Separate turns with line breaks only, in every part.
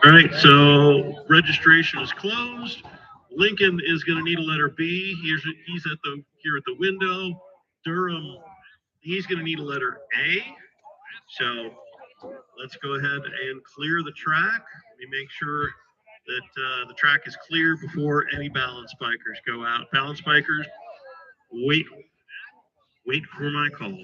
All right, so registration is closed. Lincoln is going to need a letter B. He's here at the window. Durham, he's going to need a letter A. So let's go ahead and clear the track. Let me make sure that the track is clear before any balance bikers go out. Balance bikers, wait for my call.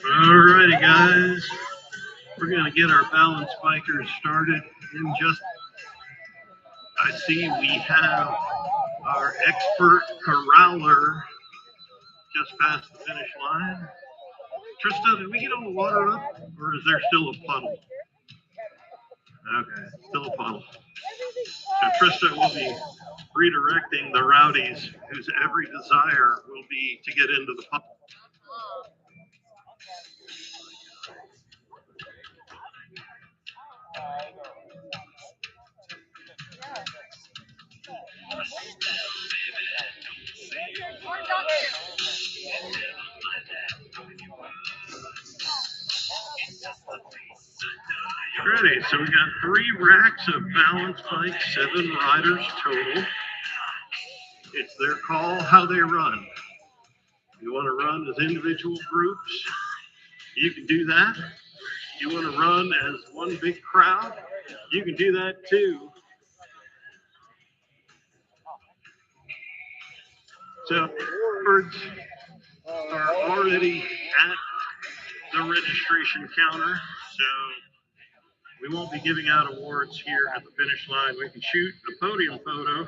Alrighty, guys. We're going to get our balance bikers started in just. I see we have our expert corraller just past the finish line. Trista, did we get all the water up, or is there still a puddle? Okay, still a puddle. So Trista will be redirecting the rowdies whose every desire will be to get into the puddle. Ready, so we got 3 racks of balance bikes, 7 riders total. It's their call how they run. You want to run as individual groups, you can do that. You want to run as one big crowd, you can do that too. So birds are already at the registration counter, so we won't be giving out awards here at the finish line. We can shoot a podium photo,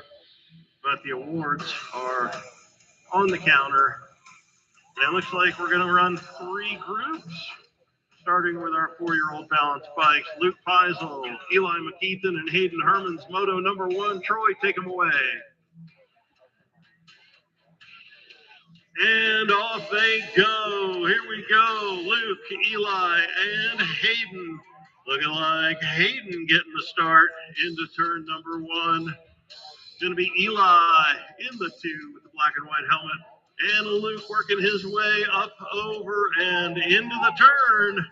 but the awards are on the counter. And it looks like we're going to run 3 groups, starting with our 4-year-old balance bikes. Luke Peisel, Eli McKeithen, and Hayden Herman's moto number 1. Troy, take them away. And off they go. Here we go. Luke, Eli, and Hayden. Looking like Hayden getting the start into turn number 1. It's going to be Eli in the 2 with the black and white helmet. And Luke working his way up over and into the turn.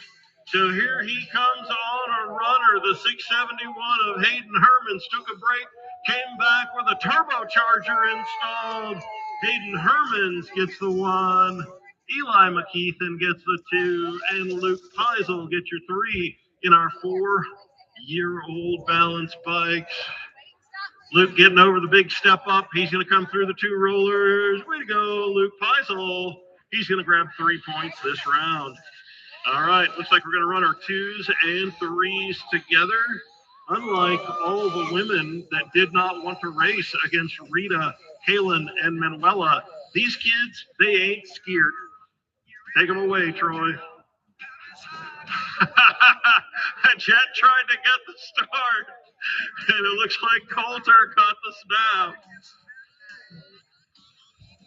So here he comes on a runner. The 671 of Hayden Hermans took a break, came back with a turbocharger installed. Hayden Hermans gets the 1. Eli McKeithen gets the 2. And Luke Peisel gets your 3 in our 4-year-old balance bikes. Luke getting over the big step up. He's going to come through the 2 rollers. Way to go, Luke Peisel. He's going to grab 3 points this round. All right, looks like we're going to run our 2s and 3s together. Unlike all the women that did not want to race against Rita, Kaylin, and Manuela, these kids, they ain't scared. Take them away, Troy. Jet tried to get the start, and it looks like Coulter caught the snap.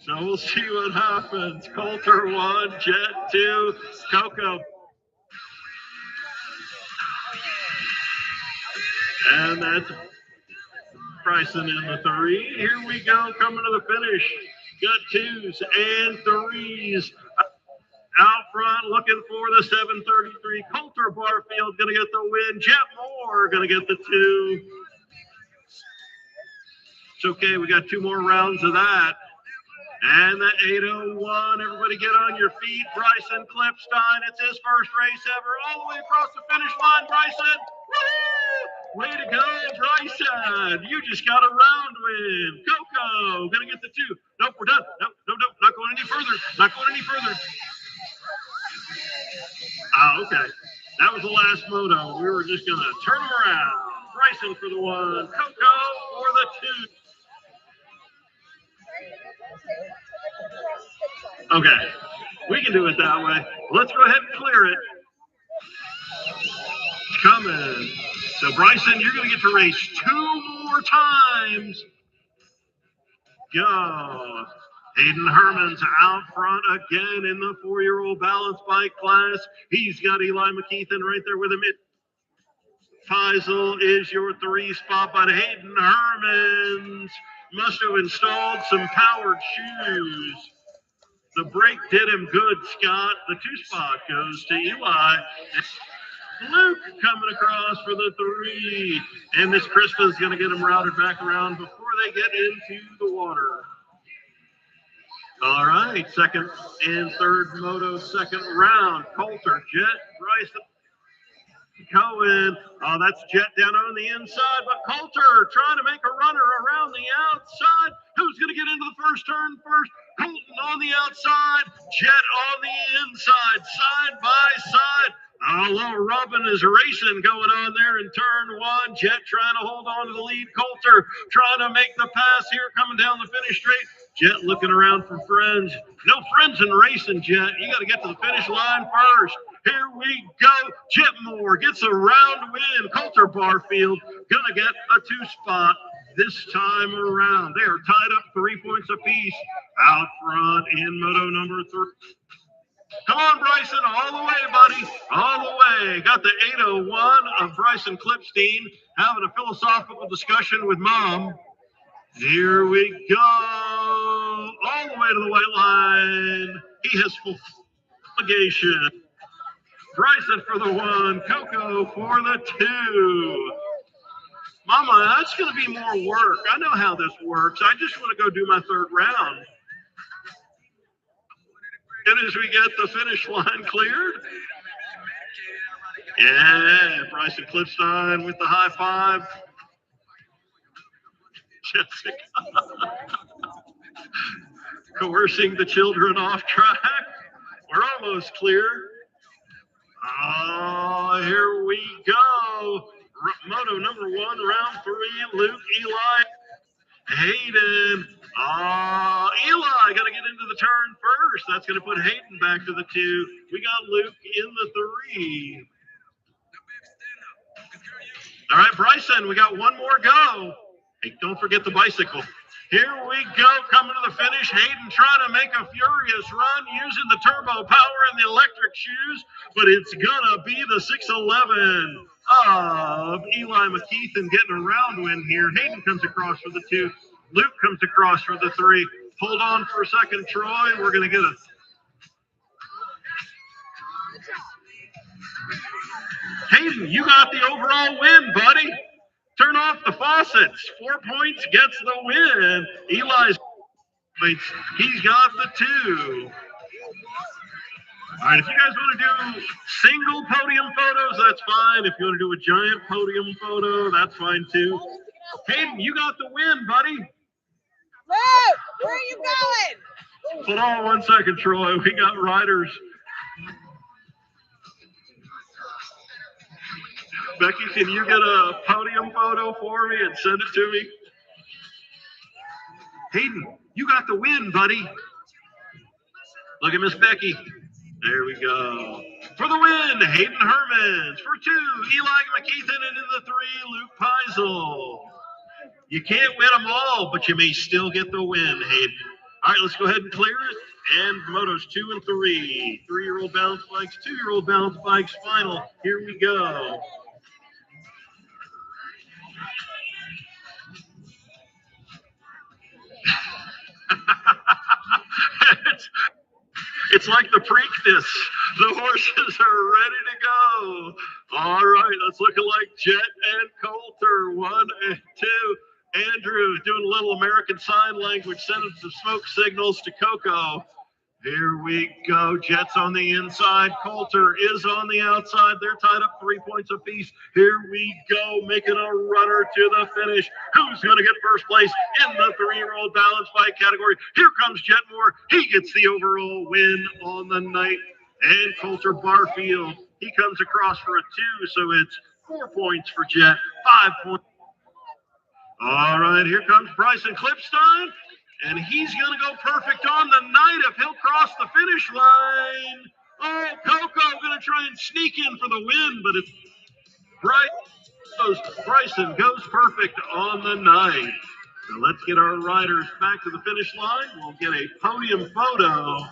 So we'll see what happens. Coulter 1, Jet 2, Coco. And that's Bryson in the 3. Here we go, coming to the finish. Got 2s and 3s. Out front, looking for the 733. Coulter Barfield going to get the win. Jet Moore going to get the 2. It's okay, we got 2 more rounds of that. And the 801, everybody get on your feet. Bryson Clipstein, it's his first race ever. All the way across the finish line, Bryson. Woo! Way to go, Bryson. You just got a round win. Coco, gonna get the 2. Nope, we're done. Nope, not going any further. Not going any further. Oh, okay. That was the last moto. We were just gonna turn them around. Bryson for the 1, Coco for the 2. Okay, we can do it that way. Let's go ahead and clear it. It's coming. So, Bryson, you're going to get to race 2 more times. Go. Hayden Herman's out front again in the 4-year-old balance bike class. He's got Eli McKeithen right there with him. Faisal is your 3 spot, but Hayden Herman's must have installed some powered shoes. The break did him good, Scott. The 2 spot goes to Eli. Luke coming across for the 3. And Miss Krista's going to get him routed back around before they get into the water. All right, 2nd and 3rd moto, 2nd round. Coulter, Jet, Bryson, Cohen. Oh, that's Jet down on the inside, but Coulter trying to make a runner around the outside. Who's going to get into the first turn first? Colton on the outside, Jet on the inside, side by side. Oh, little Robin is racing going on there in turn 1. Jet trying to hold on to the lead. Coulter trying to make the pass here, coming down the finish straight. Jet looking around for friends. No friends in racing, Jet. You got to get to the finish line first. Here we go. Jet Moore gets a round win. Coulter Barfield going to get a 2 spot this time around. They are tied up 3 points apiece out front in moto number 3. Come on, Bryson, all the way, buddy, all the way. Got the 801 of Bryson Clipstein having a philosophical discussion with Mom. Here we go, all the way to the white line. He has full obligation. Bryson for the 1, Coco for the 2. Mama, that's going to be more work. I know how this works. I just want to go do my 3rd round. And as we get the finish line cleared. Yeah, Bryson Clipstein with the high 5. Jessica coercing the children off track. We're almost clear. Oh, here we go. Moto number 1, round 3. Luke, Eli, Hayden. Oh, Eli got to get into the turn first. That's going to put Hayden back to the 2. We got Luke in the 3. All right, Bryson, we got 1 more go. Hey, don't forget the bicycle. Here we go, coming to the finish. Hayden trying to make a furious run using the turbo power and the electric shoes, but it's going to be the 611 of Eli McKeithen getting a round win here. Hayden comes across for the 2. Luke comes across for the 3. Hold on for a second, Troy. We're going to get a... Hayden, you got the overall win, buddy. Turn off the faucets. 4 points gets the win. Eli's points. He's got the 2. All right, if you guys want to do single podium photos, that's fine. If you want to do a giant podium photo, that's fine too. Hayden, you got the win, buddy.
Luke, where are you going?
Hold on 1 second, Troy. We got riders. Becky, can you get a podium photo for me and send it to me? Hayden, you got the win, buddy. Look at Miss Becky. There we go. For the win, Hayden Hermans. For 2, Eli McKeithen. And in the 3, Luke Peisel. You can't win them all, but you may still get the win, Hayden. All right, let's go ahead and clear it. And motos 2 and 3. 3-year-old balance bikes, 2-year-old balance bikes, final. Here we go. It's like the Preakness. The horses are ready to go. All right, that's looking like Jet and Coulter, 1 and 2. Andrew doing a little American Sign Language, sending some smoke signals to Coco. Here we go. Jet's on the inside. Coulter is on the outside. They're tied up 3 points apiece. Here we go, making a runner to the finish. Who's going to get first place in the 3-year-old balance bike category? Here comes Jet Moore. He gets the overall win on the night. And Coulter Barfield, he comes across for a 2, so it's 4 points for Jet, 5 points. All right, here comes Bryson Clipstein. And he's going to go perfect on the night if he'll cross the finish line. Oh, Coco going to try and sneak in for the win, but it's Bryson goes perfect on the night. So let's get our riders back to the finish line. We'll get a podium photo.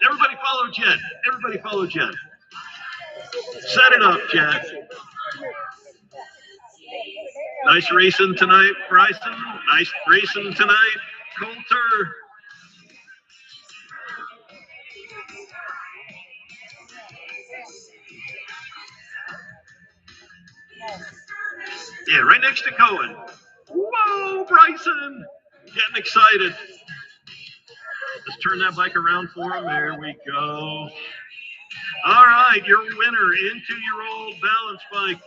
Everybody follow Jet. Everybody follow Jet. Set it up, Jet. Nice racing tonight, Bryson. Nice racing tonight, Coulter. Yeah, right next to Cohen. Whoa, Bryson. Getting excited. Let's turn that bike around for him. There we go. All right, your winner in 2-year-old balance bike,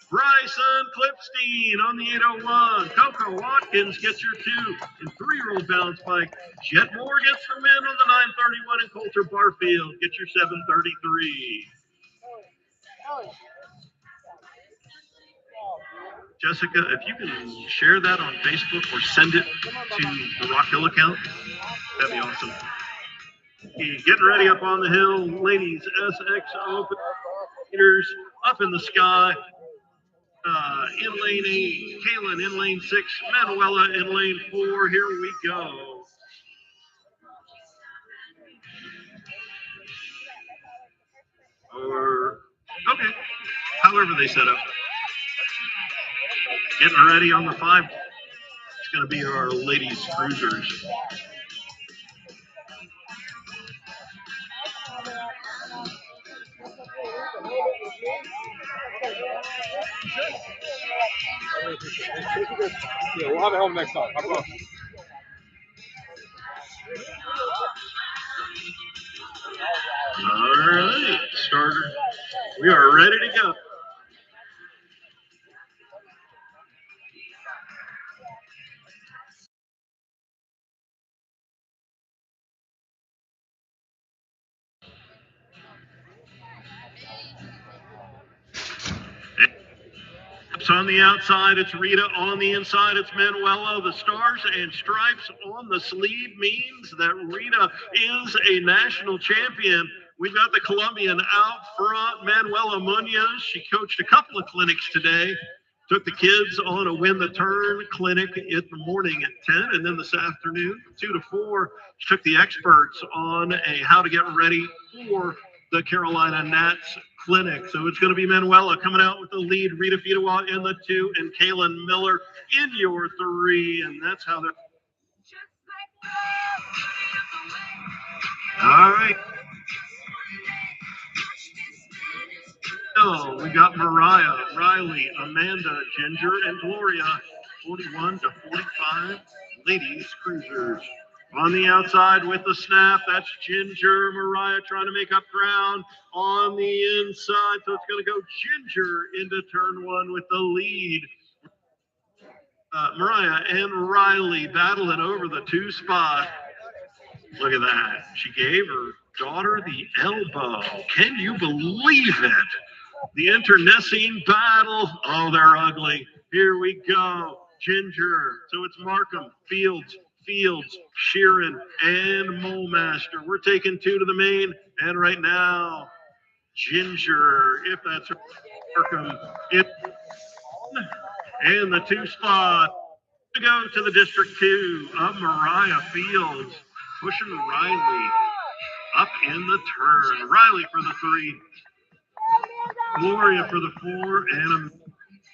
Bryson Clipstein on the 801. Coco Watkins gets your 2 and 3-year-old balance bike. Jet Moore gets the win on the 931, and Coulter Barfield gets your 733. Jessica, if you can share that on Facebook or send it to the Rock Hill account, that'd be awesome. Getting ready up on the hill, ladies, SXO leaders up in the sky. In lane 8, Kaylin in lane 6, Manuela in lane 4. Here we go. Okay, however they set up. Getting ready on the 5. It's going to be our ladies cruisers.
Yeah, we'll have it home next time. How about?
All right, starter. We are ready to go. On the outside, it's Rita. On the inside, it's Manuela. The stars and stripes on the sleeve means that Rita is a national champion. We've got the Colombian out front, Manuela Munoz. She coached a couple of clinics today. Took the kids on a Win the Turn clinic in the morning at 10, and then this afternoon, 2 to 4, she took the experts on a how to get ready for the Carolina Nats clinic. So it's going to be Manuela coming out with the lead, Rita Fidawa in the 2, and Kaylin Miller in your 3, and that's how they're. All right. So we got Mariah, Riley, Amanda, Ginger, and Gloria, 41 to 45, ladies cruisers. On the outside with the snap, that's Ginger. Mariah trying to make up ground on the inside. So it's going to go Ginger into turn 1 with the lead. Mariah and Riley battling over the 2 spot. Look at that. She gave her daughter the elbow. Can you believe it? The internecine battle. Oh, they're ugly. Here we go. Ginger. So it's Markham, Fields, Sheeran, and Molemaster. We're taking 2 to the main. And right now, Ginger, if that's Markham, and the 2 spot to go to the District 2 of Mariah Fields, pushing Riley up in the turn. Riley for the 3, Gloria for the 4, and a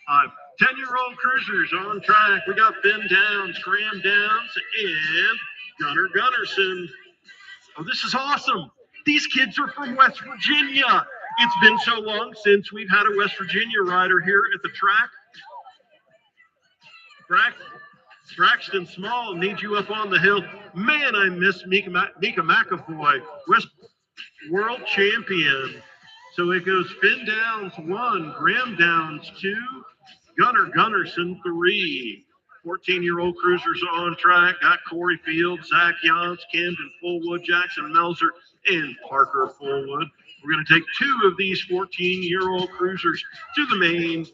5. 10-year-old cruisers on track. We got Finn Downs, Graham Downs, and Gunnar Gunnarsson. Oh, this is awesome. These kids are from West Virginia. It's been so long since we've had a West Virginia rider here at the track. Braxton Small needs you up on the hill. Man, I miss Mika McAvoy, West World Champion. So it goes Finn Downs 1, Graham Downs 2, Gunnar Gunnarsson 3. 14-year-old cruisers on track. Got Corey Fields, Zach Yance, Camden Fullwood, Jackson Melzer, and Parker Fullwood. We're going to take 2 of these 14-year-old cruisers to the main.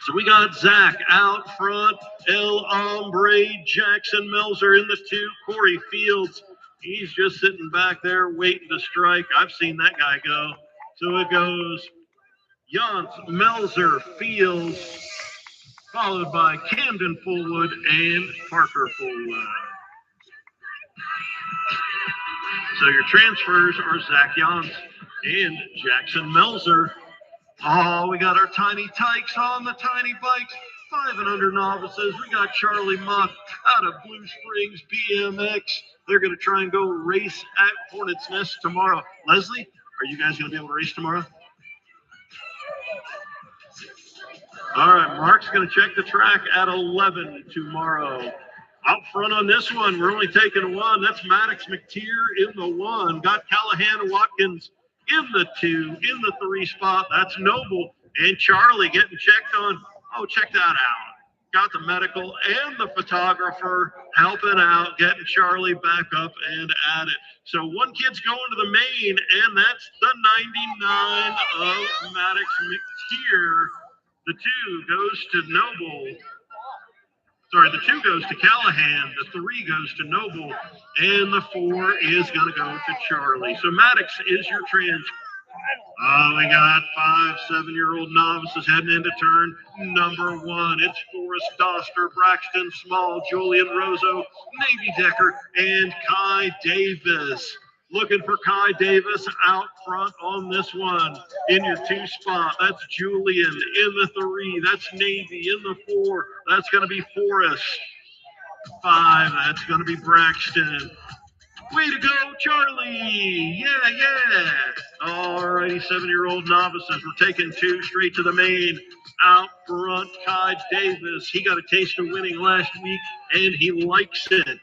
So we got Zach out front, El Hombre, Jackson Melzer in the 2, Corey Fields. He's just sitting back there waiting to strike. I've seen that guy go. So it goes Yance, Melzer, Fields, followed by Camden Fullwood and Parker Fullwood. So your transfers are Zach Yance and Jackson Melzer. Oh, we got our tiny tykes on the tiny bikes, 5 and under novices. We got Charlie Mock out of Blue Springs BMX. They're going to try and go race at Hornets Nest tomorrow. Leslie, are you guys going to be able to race tomorrow? All right, Mark's going to check the track at 11 tomorrow. Out front on this one, we're only taking 1. That's Maddox McTeer in the 1. Got Callahan Watkins in the 2. In the 3 spot, that's Noble. And Charlie getting checked on. Oh, check that out. Got the medical and the photographer helping out, getting Charlie back up and at it. So 1 kid's going to the main, and that's the 99 of Maddox McTeer. The 2 goes to Noble. Sorry, the 2 goes to Callahan. The 3 goes to Noble. And the 4 is going to go to Charlie. So Maddox is your trans. Oh, we got 5 7-year-old novices heading into turn number 1. It's Forrest Doster, Braxton Small, Julian Rozo, Navy Decker, and Kai Davis. Looking for Kai Davis out front on this one. In your 2 spot, that's Julian. In the 3, that's Navy. In the 4, that's going to be Forrest. 5, that's going to be Braxton. Way to go, Charlie! Yeah! All righty, 7-year-old novices. We're taking 2 straight to the main. Out front, Kai Davis. He got a taste of winning last week, and he likes it.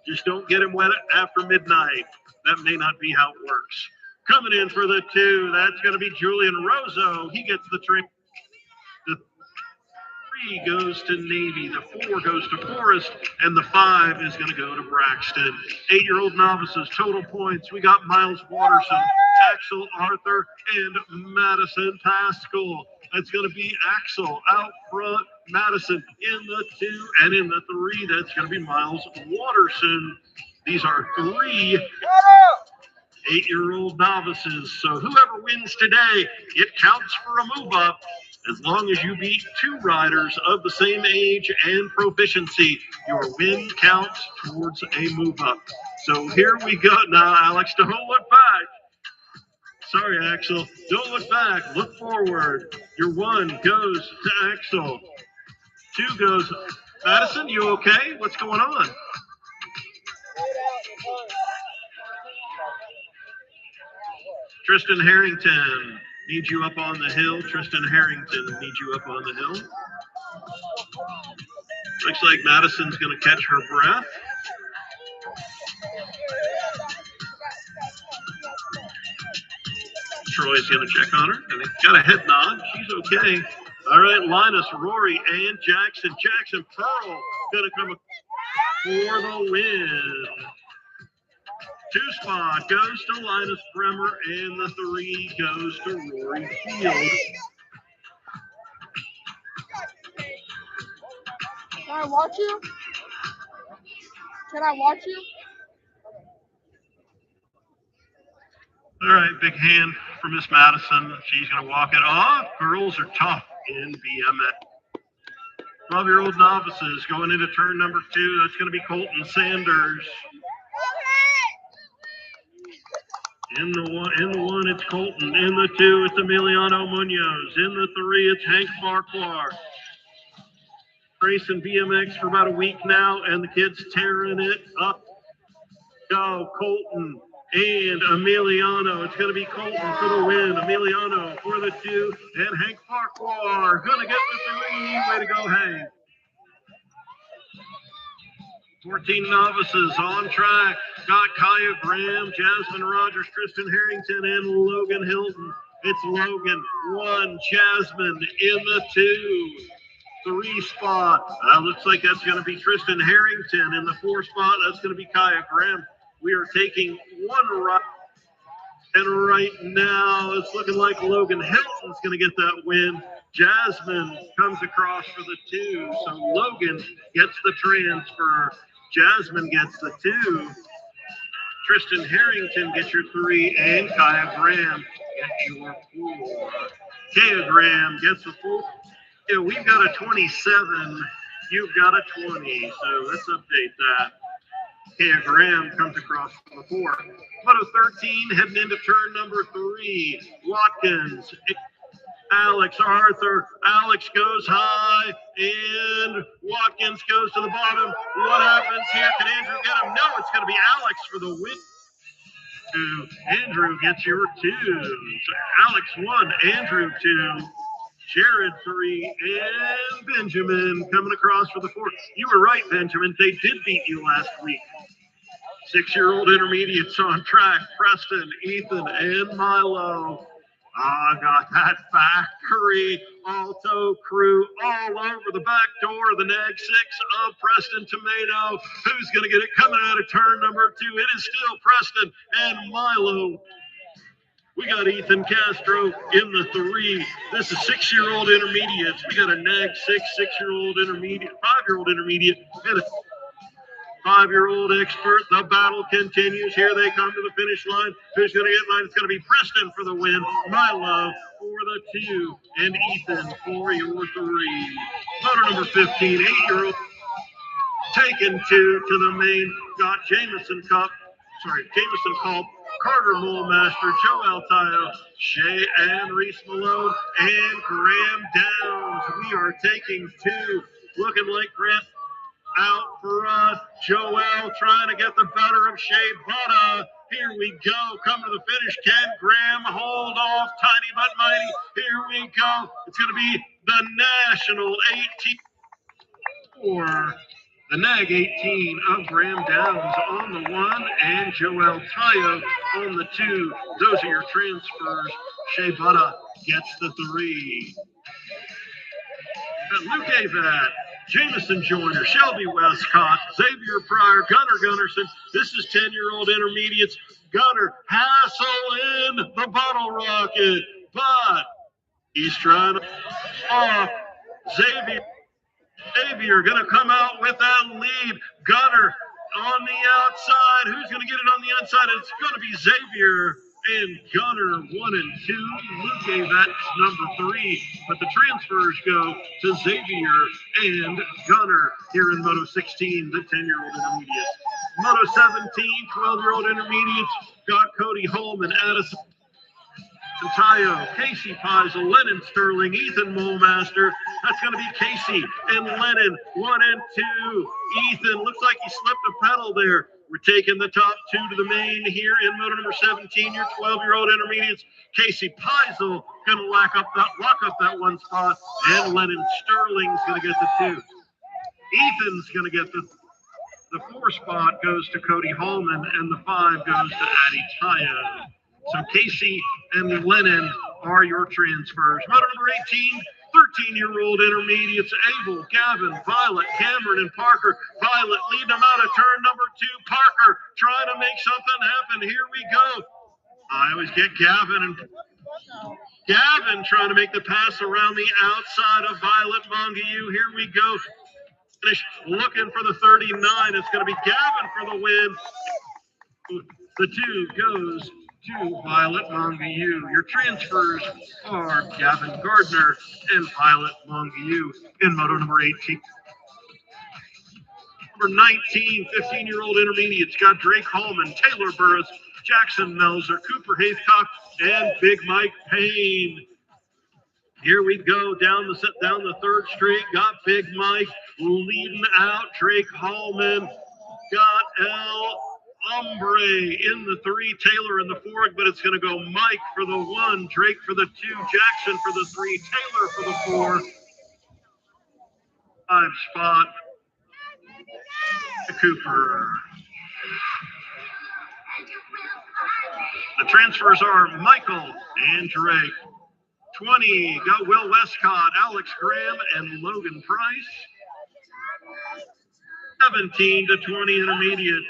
Just don't get him wet after midnight. That may not be how it works. Coming in for the 2, that's going to be Julian Rozo. He gets the trip. The 3 goes to Navy. The 4 goes to Forrest. And the 5 is going to go to Braxton. 8-year-old novices, total points. We got Miles Watterson, Axel Arthur, and Madison Pascal. That's going to be Axel out front. Madison in the 2. And in the 3, that's going to be Miles Watterson. These are 3 8-year-old novices. So whoever wins today, it counts for a move up as long as you beat 2 riders of the same age and proficiency. Your win counts towards a move up. So here we go. Now, Alex, don't look back. Sorry, Axel. Don't look back. Look forward. Your 1 goes to Axel. 2 goes. Madison, you okay? What's going on? Tristan Harrington needs you up on the hill. Tristan Harrington needs you up on the hill. Looks like Madison's going to catch her breath. Troy's going to check on her. And got a head nod. She's okay. All right, Linus, Rory, and Jackson. Jackson Pearl going to come for the win. 2 spot goes to Linus Bremer, and the 3 goes to Rory Field.
Can I watch you? Can I watch you?
All right, big hand for Miss Madison. She's going to walk it off. Girls are tough in BMX. 12-year-old novices going into turn number 2. That's going to be Colton Sanders. In the one, it's Colton. In the 2, it's Emiliano Munoz. In the 3, it's Hank Farquhar. Racing BMX for about a week now, and the kids tearing it up. Go, Colton and Emiliano. It's going to be Colton for the win. Emiliano for the 2, and Hank Farquhar going to get the 3. Way to go, Hank. 14 novices on track. Got Kaya Graham, Jasmine Rogers, Tristan Harrington, and Logan Hilton. It's Logan, 1, Jasmine in the 2. 3 spot. Looks like that's going to be Tristan Harrington. In the 4 spot, that's going to be Kaya Graham. We are taking 1 right. And right now, it's looking like Logan Hilton's going to get that win. Jasmine comes across for the 2. So Logan gets the transfer. Jasmine gets the 2. Tristan Harrington gets your 3. And Kaya Graham gets your 4. Kaya Graham gets the 4. Yeah, we've got a 27. You've got a 20. So let's update that. Kaya Graham comes across for the 4. Moto 13 heading into turn number 3. Watkins, Alex Arthur. Alex goes high, and Watkins goes to the bottom. What happens here? Can Andrew get him? No, it's going to be Alex for the win. Andrew gets your 2. So Alex 1, Andrew 2. Jared 3, and Benjamin coming across for the 4. You were right, Benjamin. They did beat you last week. 6-year-old intermediates on track. Preston, Ethan, and Milo. I got that factory Alto crew all over the back door of the Nag 6 of Preston Tomato. Who's going to get it coming out of turn number 2? It is still Preston and Milo. We got Ethan Castro in the 3. This is 6-year-old intermediates. We got a Nag 6, 6-year-old intermediate, 5-year-old intermediate, and a 5-year-old expert. The battle continues. Here they come to the finish line. Who's going to get mine? It's going to be Preston for the win. Milo for the 2, and Ethan for your 3. Motor number 15, 8-year-old, taken 2 to the main. Got Jameson Culp, Carter Mulmaster, Joe Altayo, Shay and Reese Malone, and Graham Downs. We are taking 2. Looking like Grant out front. Joel trying to get the better of Shea Butter. Here we go. Come to the finish. Can Graham hold off? Tiny but mighty. Here we go. It's going to be the National 18 or the Nag 18 of Graham Downs on the 1 and Joel Tayo on the 2. Those are your transfers. Shea Butter gets the 3. Luke Avat, Jameson Joyner, Shelby Westcott, Xavier Pryor, Gunnar Gunnarsson. This is 10-year-old intermediates. Gunnar Hassel in the bottle rocket, but he's trying to off. Xavier going to come out with that lead. Gunnar on the outside. Who's going to get it on the outside? It's going to be Xavier and Gunnar 1 and 2. Luke gave that number 3, but the transfers go to Xavier and Gunnar here in Moto 16, the 10-year-old intermediates. Moto 17, 12-year-old intermediates got Cody Holman, Addison Tayo, Casey Peisel, Lennon Sterling, Ethan Mulmaster. That's going to be Casey and Lennon 1 and 2. Ethan looks like he slipped a pedal there. We're taking the top 2 to the main here in moto number 17. Your 12-year-old intermediates. Casey Peisel going to lock up that 1 spot, and Lennon Sterling's going to get the 2. Ethan's going to get the 4 spot goes to Cody Holman, and the 5 goes to Addie Tayo. So Casey and Lennon are your transfers. Moto number 18, 13-year-old intermediates, Abel, Gavin, Violet, Cameron, and Parker. Violet leading them out of turn number 2. Parker trying to make something happen. Here we go. I always get Gavin trying to make the pass around the outside of Violet Mongayu. Here we go. Finish looking for the 39. It's going to be Gavin for the win. The 2 goes to Violet Mongayu. Your transfers are Gavin Gardner and Violet Mongayu in moto number 18. Number 19, 15-year-old intermediates got Drake Hallman, Taylor Burris, Jackson Melzer, Cooper Haycock, and Big Mike Payne. Here we go down the third straight. Got Big Mike leading out. Drake Hallman got El Hombre in the 3, Taylor in the 4, but it's going to go Mike for the 1, Drake for the 2, Jackson for the 3, Taylor for the 4. 5 spot to Cooper. The transfers are Michael and Drake. 20 got Will Westcott, Alex Graham, and Logan Price. 17 to 20 intermediates.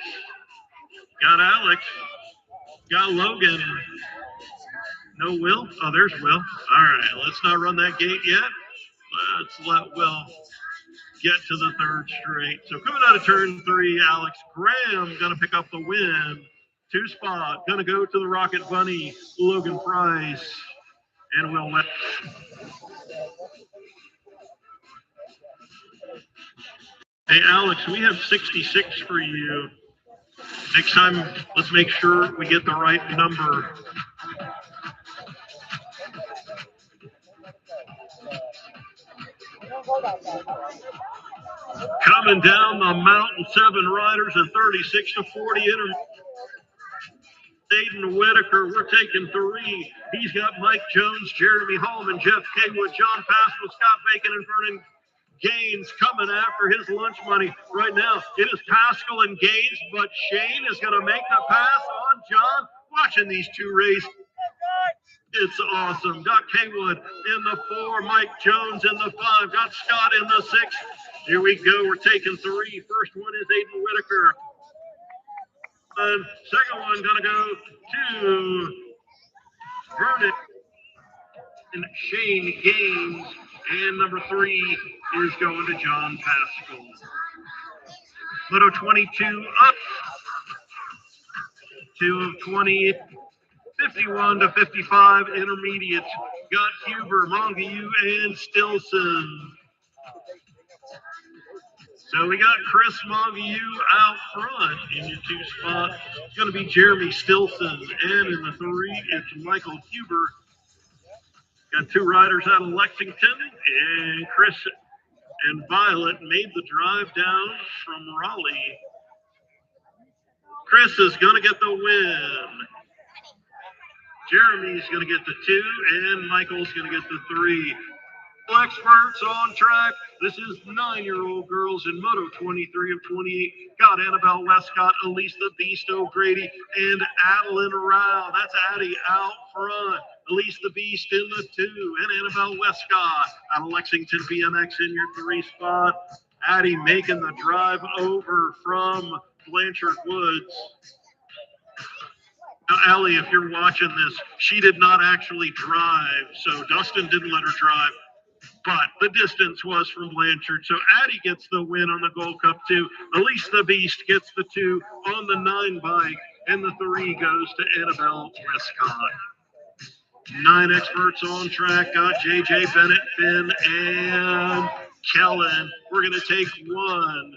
Got Alex. Got Logan. No Will? Oh, there's Will. All right, let's not run that gate yet. Let's let Will get to the third straight. So coming out of turn 3, Alex Graham going to pick up the win. 2 spot. Going to go to the Rocket Bunny, Logan Price, and Will West. Hey, Alex, we have 66 for you. Next time, let's make sure we get the right number. Coming down the mountain, 7 riders and 36 to 40 Aiden Whitaker, we're taking 3. He's got Mike Jones, Jeremy Hallman, Jeff Kaywood, John Pascal, Scott Bacon, and Vernon Gaines coming after his lunch money. Right now, it is Pascal and Gaines, but Shane is going to make the pass on John. Watching these 2 race. It's awesome. Got Kaywood in the 4, Mike Jones in the 5, got Scott in the 6. Here we go. We're taking 3. First one is Aiden Whitaker. And second one going to go to Vernon and Shane Gaines. And number 3 is going to John Pascal. Moto 22 up. 2 of 20. 51 to 55 intermediates. Got Huber, Mongayu, and Stilson. So we got Chris Mongayu out front in your 2 spot. It's going to be Jeremy Stilson. And in the 3, it's Michael Huber. Got 2 riders out of Lexington. And Chris and Violet made the drive down from Raleigh. Chris is going to get the win. Jeremy's going to get the 2, and Michael's going to get the 3. Experts on track. This is 9-year-old girls in Moto 23 of 28. Got Annabelle Westcott, Elise the Beast O'Grady, and Adeline Rao. That's Addie out front. Elise the Beast in the 2, and Annabelle Westcott out of Lexington BMX in your 3 spot. Addie making the drive over from Blanchard Woods. Now, Allie, if you're watching this, she did not actually drive, so Dustin didn't let her drive, but the distance was from Blanchard. So Addie gets the win on the Gold Cup 2. Elise the Beast gets the 2 on the 9 bike, and the 3 goes to Annabelle Westcott. 9 experts on track. Got JJ Bennett, Finn, and Kellen. We're going to take 1.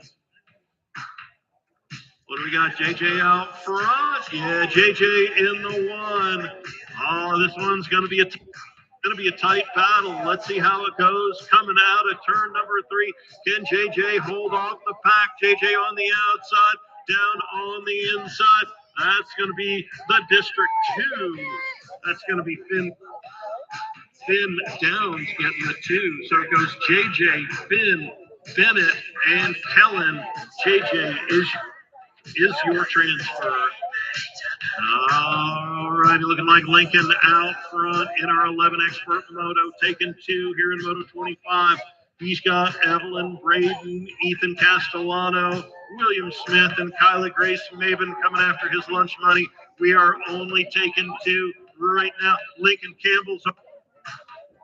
What do we got? JJ out front. Yeah, JJ in the 1. Oh, this one's going to be a tight battle. Let's see how it goes. Coming out of turn number 3. Can JJ hold off the pack? JJ on the outside, down on the inside. That's going to be the District 2. That's going to be Finn Downs getting the 2. So it goes JJ, Finn, Bennett, and Kellen. JJ is your transfer. All right. righty, looking like Lincoln out front in our 11 expert moto, taking 2 here in Moto 25. He's got Evelyn Braden, Ethan Castellano, William Smith, and Kyla Grace Maven coming after his lunch money. We are only taking 2 right now. Lincoln Campbell's up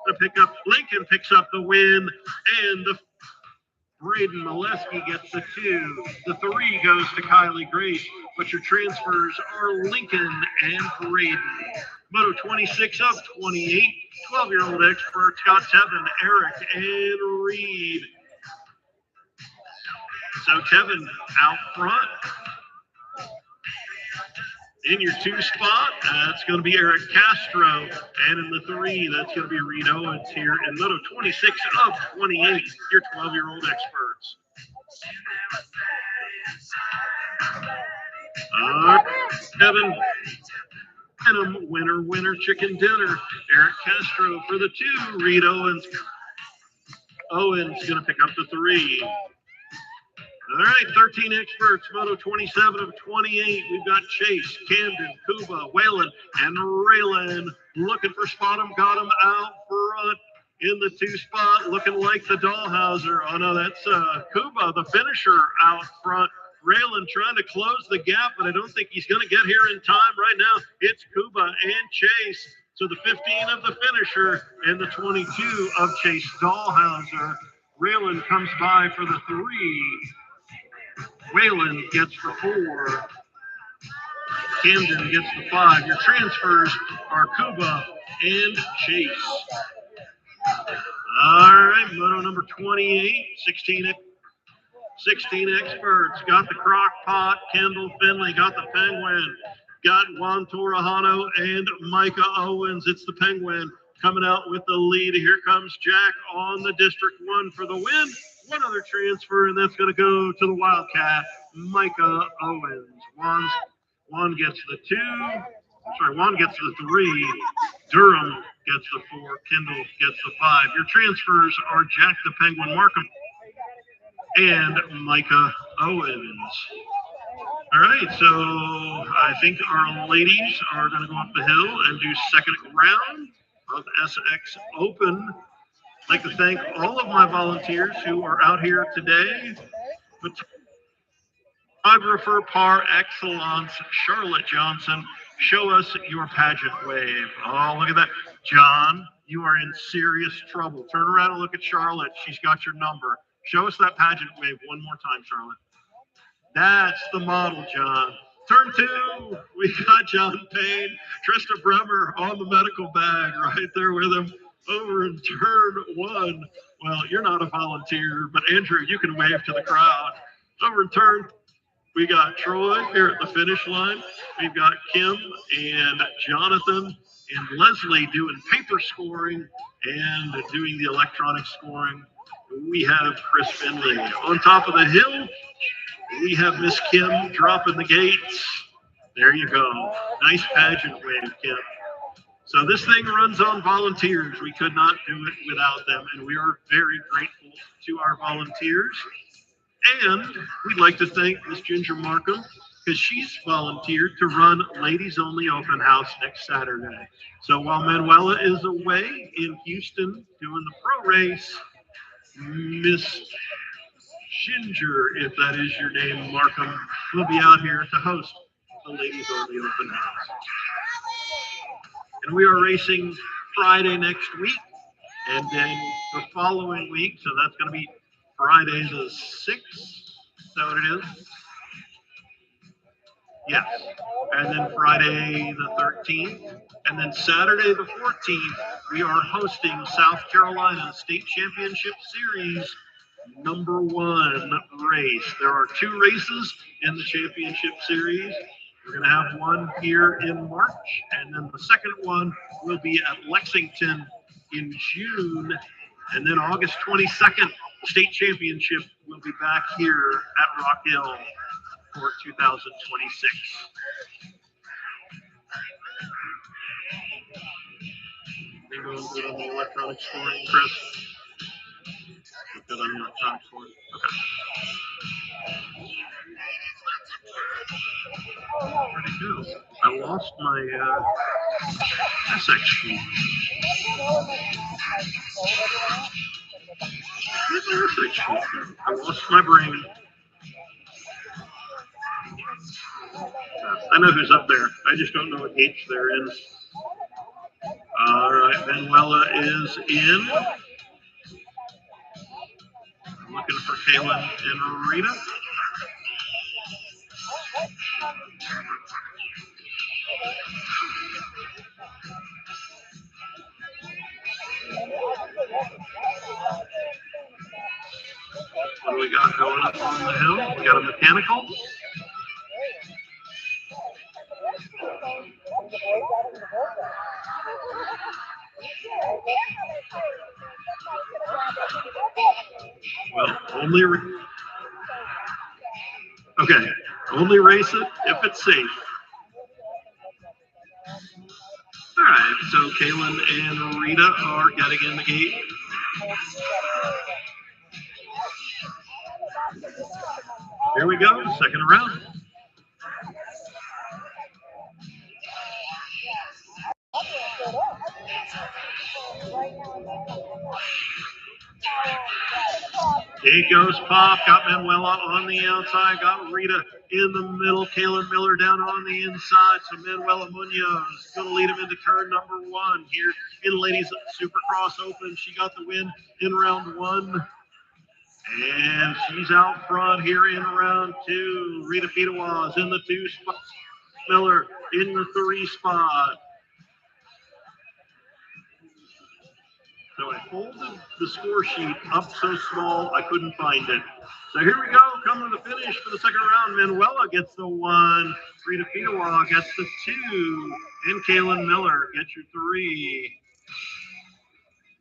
to pick up. Lincoln picks up the win, and the Braden Molesky gets the 2. The 3 goes to Kylie Grace, but your transfers are Lincoln and Braden. Moto 26 of 28, 12-year-old experts got Tevin, Eric, and Reed. So Tevin out front. In your 2 spot, that's going to be Eric Castro. And in the 3, that's going to be Reed Owens here in Moto 26 of 28, your 12-year-old experts. Kevin Benham, winner, chicken dinner. Eric Castro for the 2. Reed Owens. Owens going to pick up the 3. All right, 13 experts, Moto 27 of 28. We've got Chase, Camden, Kuba, Whalen, and Raylan looking for spot him, got him out front in the 2 spot, looking like the Dahlhauser. Oh no, that's Kuba, the finisher out front. Raylan trying to close the gap, but I don't think he's going to get here in time right now. It's Kuba and Chase. So the 15 of the finisher and the 22 of Chase Dahlhauser. Raylan comes by for the 3. Whalen gets the 4. Camden gets the 5. Your transfers are Kuba and Chase. All right, moto number 28, 16 experts. Got the crock pot, Kendall Finley, got the Penguin, got Juan Torrejano and Micah Owens. It's the Penguin coming out with the lead. Here comes Jack on the District 1 for the win. One other transfer, and that's going to go to the Wildcat, Micah Owens. Juan gets the 2. Juan gets the 3. Durham gets the 4. Kendall gets the 5. Your transfers are Jack the Penguin Markham and Micah Owens. All right, so I think our ladies are going to go up the hill and do second round of SX Open. I'd like to thank all of my volunteers who are out here today. Photographer par excellence, Charlotte Johnson, show us your pageant wave. Oh, look at that. John, you are in serious trouble. Turn around and look at Charlotte. She's got your number. Show us that pageant wave one more time, Charlotte. That's the model, John. Turn 2, we got John Payne, Trista Bremer on the medical bag right there with him. Over in turn 1, well, you're not a volunteer, but Andrew, you can wave to the crowd. Over in turn, we got Troy here at the finish line. We've got Kim and Jonathan and Leslie doing paper scoring and doing the electronic scoring. We have Chris Finley. On top of the hill, we have Miss Kim dropping the gates. There you go. Nice pageant wave, Kim. So this thing runs on volunteers. We could not do it without them, and we are very grateful to our volunteers. And we'd like to thank Miss Ginger Markham because she's volunteered to run Ladies Only Open House next Saturday. So while Manuela is away in Houston doing the pro race, Miss Ginger, if that is your name, Markham, will be out here to host the Ladies Only Open House. And we are racing Friday next week, and then the following week, so that's going to be Friday the 6th. Is that what it is? Yes. And then Friday the 13th. And then Saturday the 14th, we are hosting South Carolina State Championship Series #1 race. There are 2 races in the championship series. We're going to have one here in March, and then the second one will be at Lexington in June. And then August 22nd, state championship will be back here at Rock Hill for 2026. They go good on the electronic scoring, Chris? Good on the electronic scoring? Okay. Pretty cool. I lost my Essex sheet. Where's my Essex sheet? I lost my brain. I know who's up there. I just don't know what gates they're in. All right, Manuela is in. I'm looking for Kaylin and Rita. What do we got going up on the hill? We got a mechanical. Well, only race it if it's safe. All right, so Kaylin and Rita are getting in the gate. Here we go, second round. Gate goes Pop, got Manuela on the outside, got Rita in the middle, Kaylin Miller down on the inside, so Manuela Munoz going to lead him into turn number 1 here in Ladies Supercross Open. She got the win in round 1. And she's out front here in round 2. Rita Pitawas in the 2 spot. Miller in the 3 spot. So I folded the score sheet up so small I couldn't find it. So here we go, coming to the finish for the second round. Manuela gets the 1. Rita Pitawas gets the 2. And Kaylin Miller gets your 3.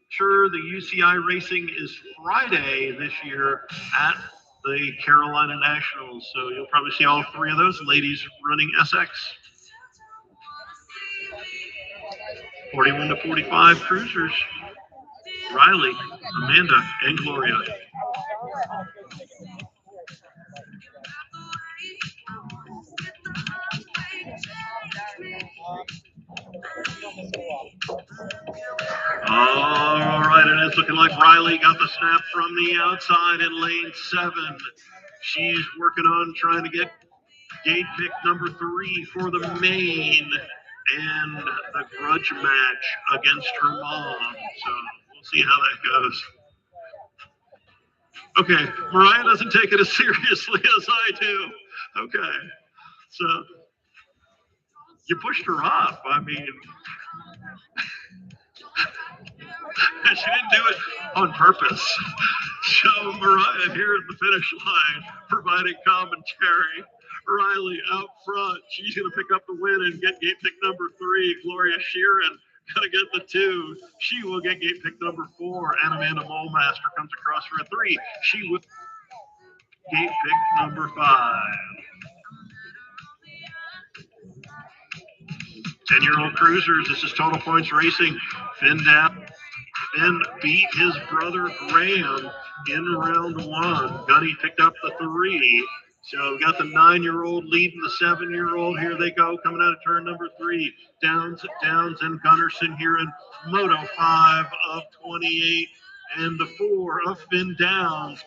Sure, the UCI racing is Friday this year at the Carolina Nationals, so you'll probably see all 3 of those ladies running SX. 41 to 45 cruisers. Riley, Amanda, and Gloria. All right, and it's looking like Riley got the snap from the outside in lane 7. She's working on trying to get gate pick number 3 for the main and the grudge match against her mom. So we'll see how that goes. Okay, Mariah doesn't take it as seriously as I do. Okay, so you pushed her off. I mean, she didn't do it on purpose. So Mariah here at the finish line, providing commentary. Riley out front. She's going to pick up the win and get gate pick number 3. Gloria Sheeran going to get the 2. She will get gate pick number 4. And Amanda Molmaster comes across for a 3. She will gate pick number 5. 10-year-old cruisers. This is Total Points Racing. Finn beat his brother Graham in round 1. Gunny picked up the 3. So we got the 9-year-old leading the 7-year-old. Here they go, coming out of turn number 3. Downs and Gunnarsson here in Moto 5 of 28. And the 4 of Finn Downs.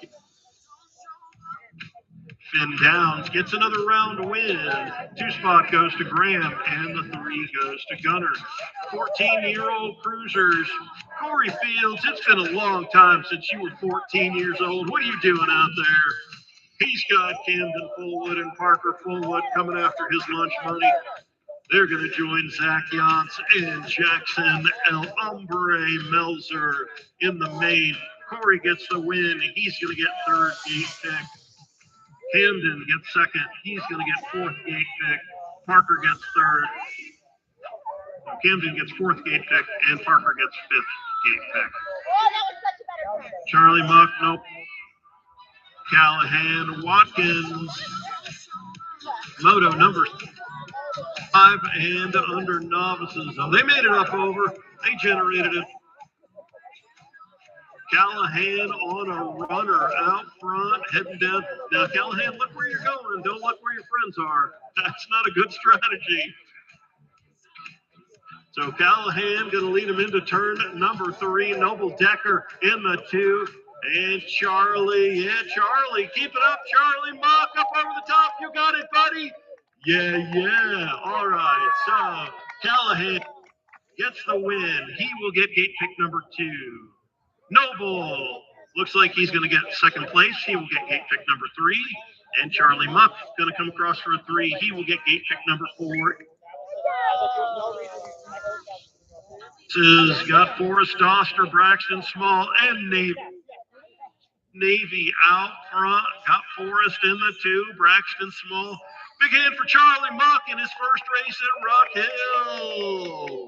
Finn Downs gets another round win. 2 spot goes to Graham, and the 3 goes to Gunner. 14-year-old cruisers. Corey Fields, it's been a long time since you were 14 years old. What are you doing out there? He's got Camden Fullwood and Parker Fullwood coming after his lunch money. They're going to join Zach Yantz and Jackson El Hombre Melzer in the main. Corey gets the win. He's going to get 3rd gate pick. Camden gets 2nd. He's going to get 4th gate pick. Parker gets 3rd. Camden gets 4th gate pick, and Parker gets 5th gate pick. Charlie Muck, nope. Callahan, Watkins, Moto number 5 and under novices. So they made it up over. They generated it. Callahan on a runner out front, heading down. Now, Callahan, look where you're going. Don't look where your friends are. That's not a good strategy. So Callahan going to lead him into turn number 3. Noble Decker in the 2. And Charlie, Charlie, keep it up, Charlie. Mock up over the top. You got it, buddy. Yeah. All right. So Callahan gets the win. He will get gate pick number 2. Noble looks like he's going to get second place. He will get gate pick number 3. And Charlie Muck going to come across for a 3. He will get gate pick number 4. This has got Forrest Oster, Braxton Small, and Navy out front. Got Forrest in the 2, Braxton Small. Big hand for Charlie Muck in his first race at Rock Hill.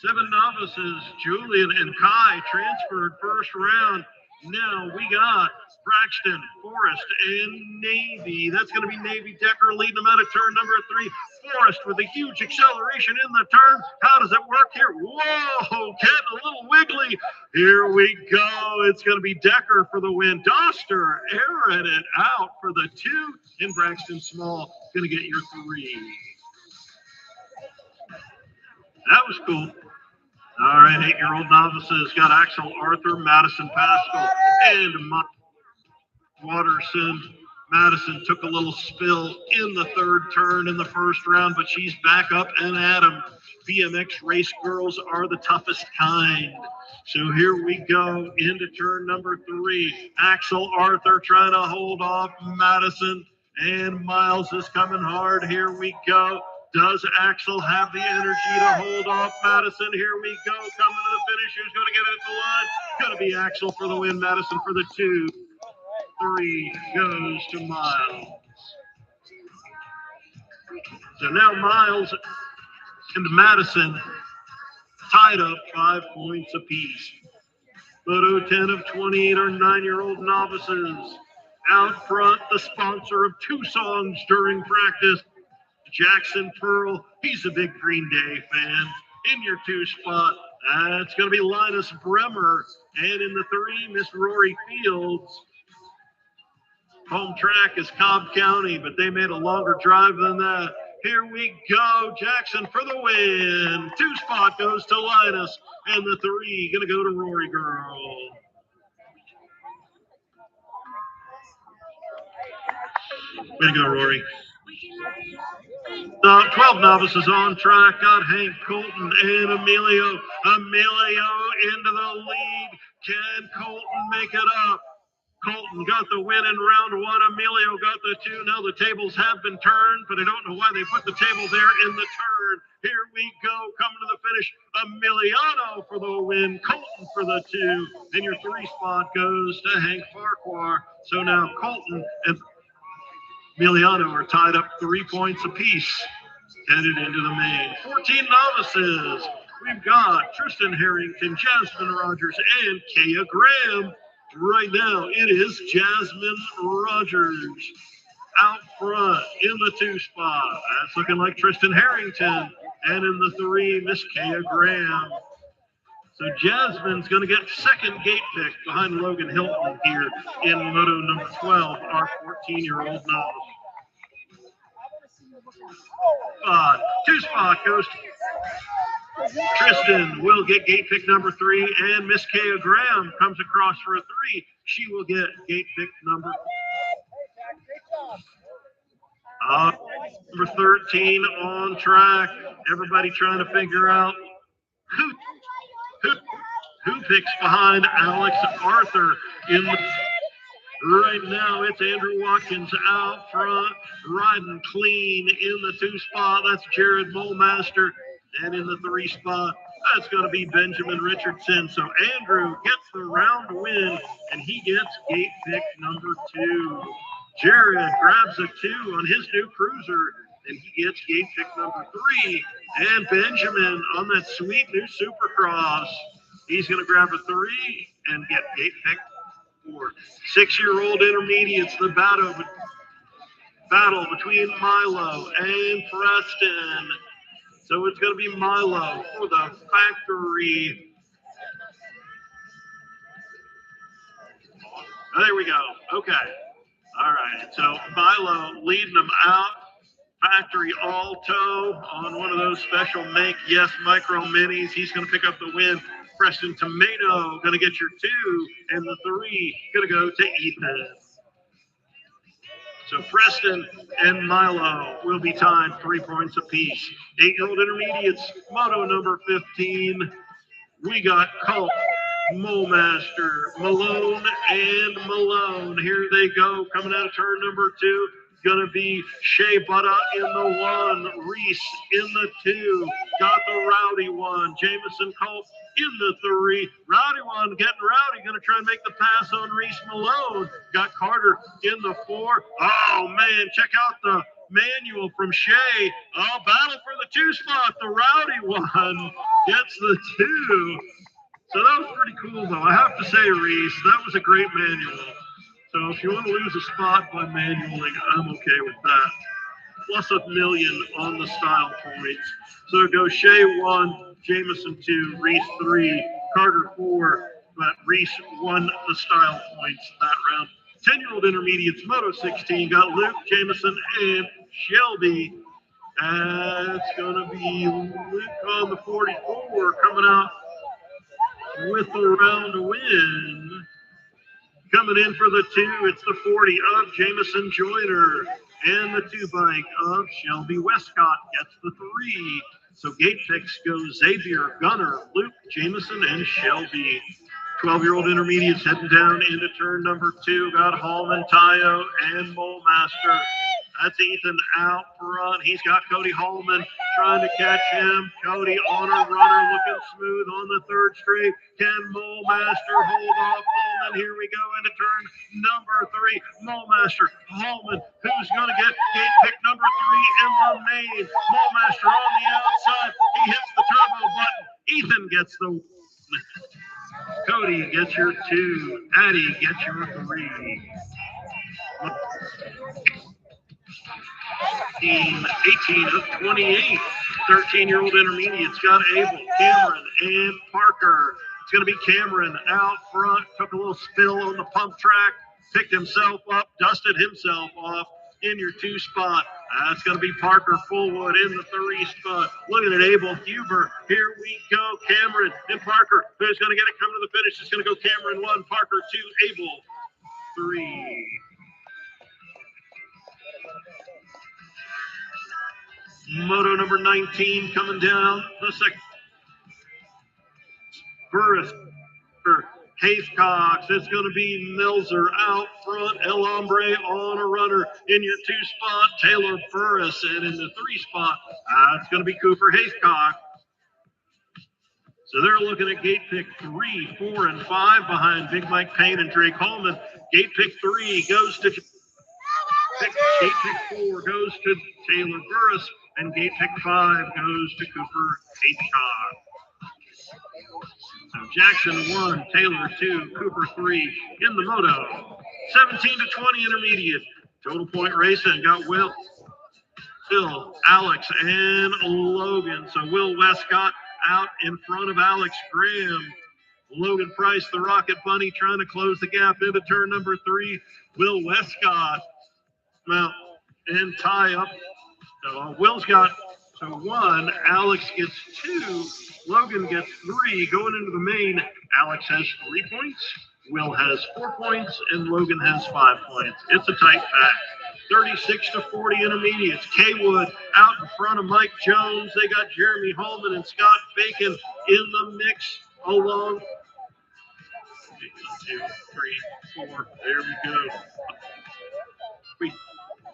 7 novices, Julian and Kai, transferred first round. Now we got Braxton, Forrest, and Navy. That's going to be Navy Decker leading them out of turn number 3. Forrest with a huge acceleration in the turn. How does it work here? Whoa, getting a little wiggly. Here we go. It's going to be Decker for the win. Doster airing it out for the 2. And Braxton Small going to get your 3. That was cool. All right, 8-year-old novices got Axel Arthur, Madison Pascal, and Mike Watterson. Madison took a little spill in the 3rd turn in the first round, but she's back up and at him. BMX race girls are the toughest kind. So here we go into turn number 3. Axel Arthur trying to hold off Madison, and Miles is coming hard. Here we go. Does Axel have the energy to hold off Madison? Here we go. Coming to the finish. Who's going to get it at the line? Going to be Axel for the win. Madison for the 2. 3 goes to Miles. So now Miles and Madison tied up 5 points apiece. Photo 10 of 28 are 9-year-old novices. Out front, the sponsor of 2 songs during practice, Jackson Pearl. He's a big Green Day fan. In your 2 spot, it's going to be Linus Bremer. And in the 3, Miss Rory Fields. Home track is Cobb County, but they made a longer drive than that. Here we go. Jackson for the win. 2 spot goes to Linus. And the 3 going to go to Rory Girl. Way to go, Rory. 12 novices on track. Got Hank Colton and Emilio. Emilio into the lead. Can Colton make it up? Colton got the win in round 1. Emilio got the 2. Now the tables have been turned, but I don't know why they put the table there in the turn. Here we go. Coming to the finish. Emiliano for the win. Colton for the 2. And your 3 spot goes to Hank Farquhar. So now Colton and Emiliano are tied up 3 points apiece, headed into the main. 14 novices. We've got Tristan Harrington, Jasmine Rogers, and Kaya Graham. Right now, it is Jasmine Rogers out front in the 2 spot. That's looking like Tristan Harrington. And in the 3, Miss Kaya Graham. So Jasmine's going to get second gate pick behind Logan Hilton here in moto number 12, our 14-year-old novice. 2 spot goes to Tristan will get gate pick number 3, and Miss Kaya Graham comes across for a 3. She will get gate pick number 13 on track. Everybody trying to figure out who picks behind Alex Arthur in the. Right now, it's Andrew Watkins out front, riding clean in the 2 spot. That's Jared Molmaster. And in the 3 spot, that's going to be Benjamin Richardson. So Andrew gets the round win, and he gets gate pick number 2. Jared grabs a 2 on his new cruiser, and he gets gate pick number 3. And Benjamin on that sweet new Supercross, he's going to grab a 3 and get gate pick 4. 6-year-old intermediates, the battle between Milo and Preston. So it's going to be Milo for the factory. Oh, there we go. Okay. All right. So Milo leading them out Factory Alto on one of those special make yes micro minis. He's going to pick up the win. Preston Tomato going to get your 2, and the 3 going to go to Ethan. So Preston and Milo will be tied 3 points apiece. 8-year-old intermediates, moto number 15. We got Colt, Master, Malone, and Malone. Here they go, coming out of turn number 2. Gonna be Shea Butter in the 1, Reese in the 2. Got the Rowdy one, Jamison Colt in the 3. Rowdy one getting rowdy, gonna try and make the pass on Reese Malone. Got Carter in the 4. Oh man, check out the manual from Shea. Oh, battle for the 2 spot. The Rowdy one gets the 2. So that was pretty cool, though. I have to say, Reese, that was a great manual. So if you want to lose a spot by manualing, I'm okay with that. Plus $1 million on the style points. So it goes Shea 1, Jamison 2, Reese 3, Carter 4, but Reese won the style points that round. 10-year-old intermediates, Moto 16, got Luke, Jamison, and Shelby. It's going to be Luke on the 44 coming out with the round win. Coming in for the 2, it's the 40 of Jamison Joyner. And the 2 bike of Shelby Westcott gets the 3. So gate picks go Xavier, Gunner, Luke, Jamison, and Shelby. 12-year-old intermediates heading down into turn number 2. Got Hallman, Tayo, and Master. That's Ethan out front. He's got Cody Hallman trying to catch him. Cody on a runner, looking smooth on the 3rd straight. Can Master hold off Hallman? Here we go into turn number 3. Master, Hallman, who's going to get gate pick number 3 in the main. Master on the outside. He hits the turbo button. Ethan gets the Cody gets your 2. Addie gets your 3. 18 of 28. 13-year-old intermediates got Abel, Cameron, and Parker. It's going to be Cameron out front. Took a little spill on the pump track. Picked himself up, dusted himself off in your 2 spot. That's going to be Parker Fullwood in the 3 spot. Looking at Abel Huber. Here we go. Cameron and Parker. Who's going to get it coming to the finish? It's going to go Cameron 1, Parker 2, Abel 3. Moto number 19 coming down the second. Burris for Haithcox. It's going to be Melzer out front. El Hombre on a runner in your 2 spot. Taylor Burris. And in the 3 spot, it's going to be Cooper Haithcox. So they're looking at gate pick 3, 4, and 5 behind Big Mike Payne and Drake Holman. Gate pick 3 goes to gate pick 4 goes to Taylor Burris, and gate pick 5 goes to Cooper Haithcock. So Jackson 1, Taylor 2, Cooper 3 in the moto. 17 to 20 intermediate. Total point racing got Will, Phil, Alex, and Logan. So Will Westcott out in front of Alex Graham. Logan Price, the Rocket Bunny, trying to close the gap into turn number 3. Will Westcott out and tie up. So Will's got 1. Alex gets 2. Logan gets 3. Going into the main, Alex has 3 points. Will has 4 points, and Logan has 5 points. It's a tight pack. 36 to 40 intermediates. Kaywood out in front of Mike Jones. They got Jeremy Holman and Scott Bacon in the mix along. 1, 2, 3, 4. There we go.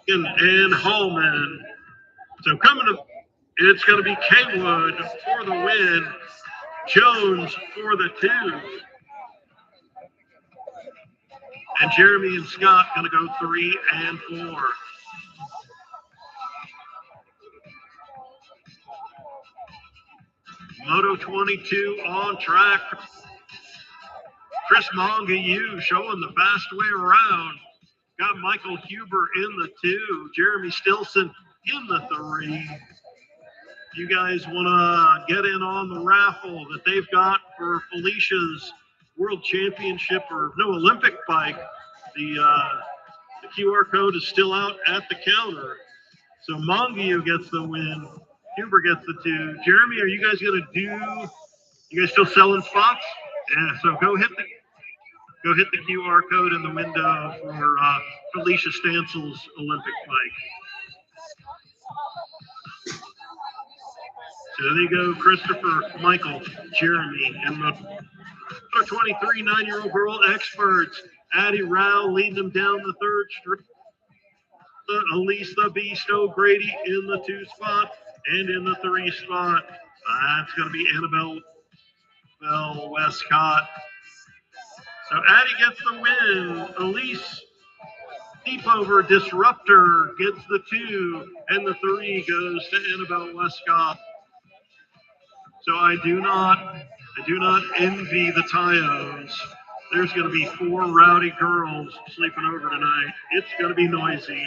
And Holman. So coming to, it's going to be Kaywood for the win. Jones for the 2. And Jeremy and Scott going to go 3 and 4. Moto 22 on track. Chris Mongayu showing the fast way around. Got Michael Huber in the 2. Jeremy Stilson in the 3. You guys want to get in on the raffle that they've got for Felicia's World Championship or no Olympic bike. The QR code is still out at the counter. So Mongiu gets the win. Huber gets the 2. Jeremy, are you guys gonna do? You guys still selling spots? Yeah. So go hit the QR code in the window for Felicia Stansel's Olympic bike. So there you go, Christopher, Michael, Jeremy, and the 23 9-year-old girl experts. Addie Rao leading them down the third straight. Elise the Beast O'Grady in the 2 spot, and in the 3 spot, that's going to be Annabelle Bell Westcott. So Addie gets the win. Elise Deep Over Disruptor gets the 2, and the 3 goes to Annabelle Westcott. So I do not envy the Tyos. There's going to be 4 rowdy girls sleeping over tonight. It's going to be noisy.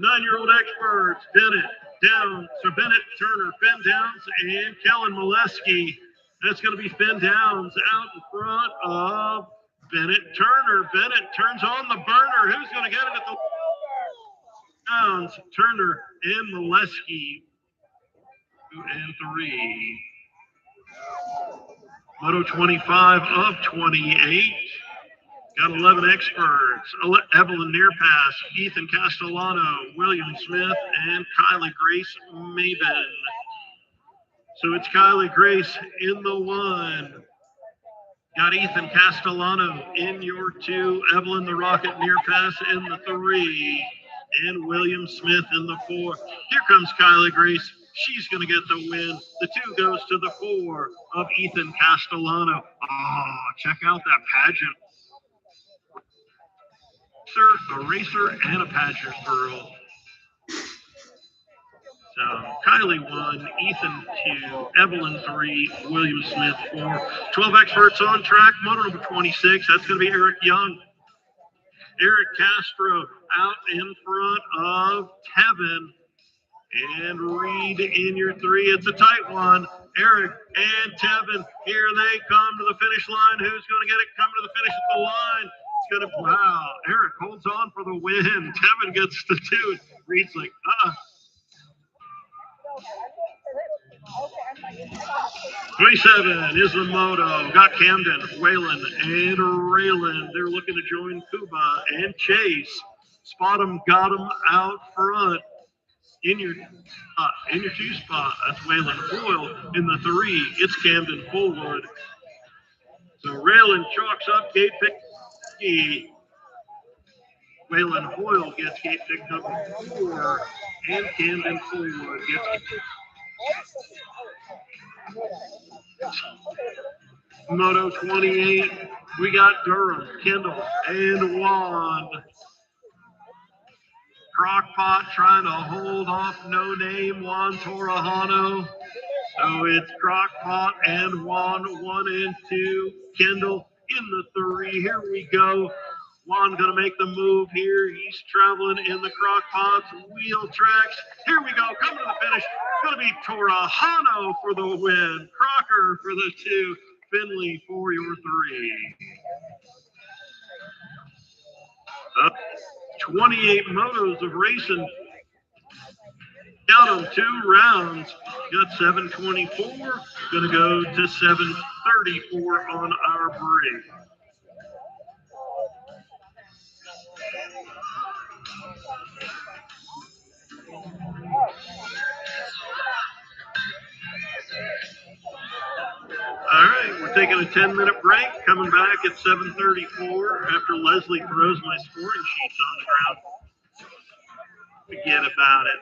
9-year-old experts, Bennett, down. So Bennett, Turner, Finn Downs, and Kellen Molesky. That's going to be Finn Downs out in front of Bennett Turner. Bennett turns on the burner. Who's going to get it at the Downs, Turner, and Molesky, 2 and 3. Moto 25 of 28. Got 11 experts. Evelyn Nearpass, Ethan Castellano, William Smith, and Kylie Grace Maben. So it's Kylie Grace in the 1. Got Ethan Castellano in your 2. Evelyn the Rocket Nearpass in the 3. And William Smith in the 4. Here comes Kylie Grace. She's going to get the win. The 2 goes to the 4 of Ethan Castellano. Oh, check out that pageant. A racer and a pageant girl. So Kylie 1, Ethan 2, Evelyn 3, William Smith 4. 12 experts on track. Moto number 26. That's going to be Eric Young. Eric Castro out in front of Tevin. And Reed in your 3. It's a tight one. Eric and Tevin, here they come to the finish line. Who's going to get it? Come to the finish at the line. It's going to, wow. Eric holds on for the win. Tevin gets the 2. Reed's like, 27 is the moto. Got Camden, Waylon, and Raylan. They're looking to join Kuba and Chase. Spot 'em, got 'em out front. In your 2 spot, that's Waylon Hoyle. In the 3, it's Camden Fullwood. So Raylan chalks up gate pick. Waylon Hoyle gets gate pick number 4, and Camden Fullwood gets Moto 28. We got Durham, Kendall, and Juan. Crockpot trying to hold off No Name Juan Torrejano. So it's Crockpot and Juan 1 and 2. Kendall in the 3. Here we go. Juan going to make the move here. He's traveling in the Crockpot's wheel tracks. Here we go. Coming to the finish. Going to be Torrejano for the win. Crocker for the 2. Finley for your 3. 28 motos of racing. Count them, 2 rounds. Got 724. Going to go to 734 on our break. All right, we're taking a 10-minute break. Coming back at 7:34 after Leslie throws my scoring sheets on the ground. Forget about it.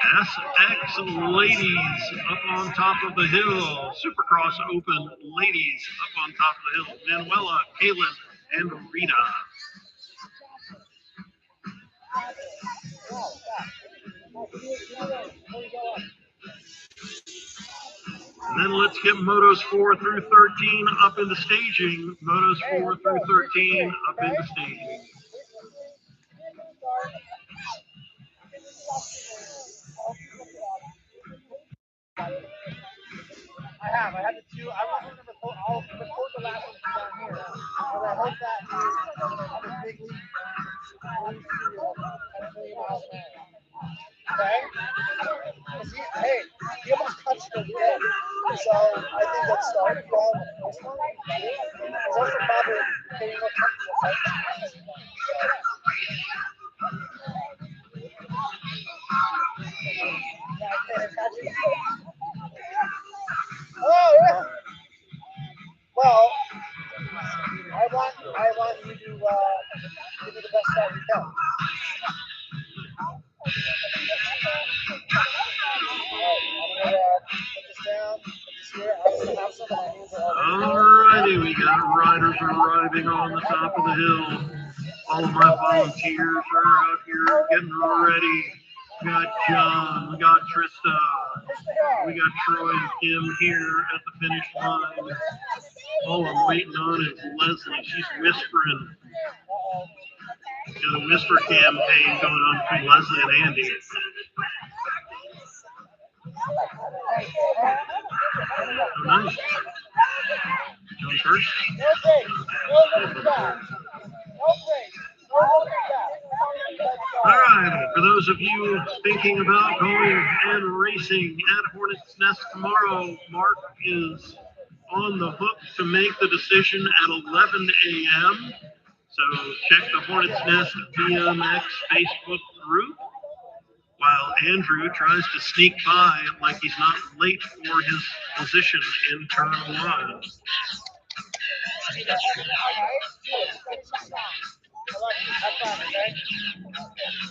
SX Ladies up on top of the hill. Supercross Open Ladies up on top of the hill. Manuela, Kaylin, and Rita. And then let's get Motos 4 through 13 up into staging. Motos 4 through 13 up into staging.
I had the two. I wasn't going to record. I'll record the last one from down here. But I hope that on the big league studio at 1 million miles an hour. Okay? Hey, he almost touched the head. So I think that's starting well with this one. There's also probably getting more comfortable. Oh, yeah. Well, I want you to give me the best start you can.
Alrighty, we got riders arriving on the top of the hill. All of my volunteers are out here getting ready. We got John, we got Trista, we got Troy and Kim here at the finish line. All I'm waiting on is Leslie. She's whispering. Got a whisper campaign going on between Leslie and Andy. Oh, nice. John first. All right, for those of you thinking about going and racing at Hornets Nest tomorrow, Mark is on the hook to make the decision at 11 a.m. So check the Hornets Nest BMX Facebook group while Andrew tries to sneak by like he's not late for his position in turn 1.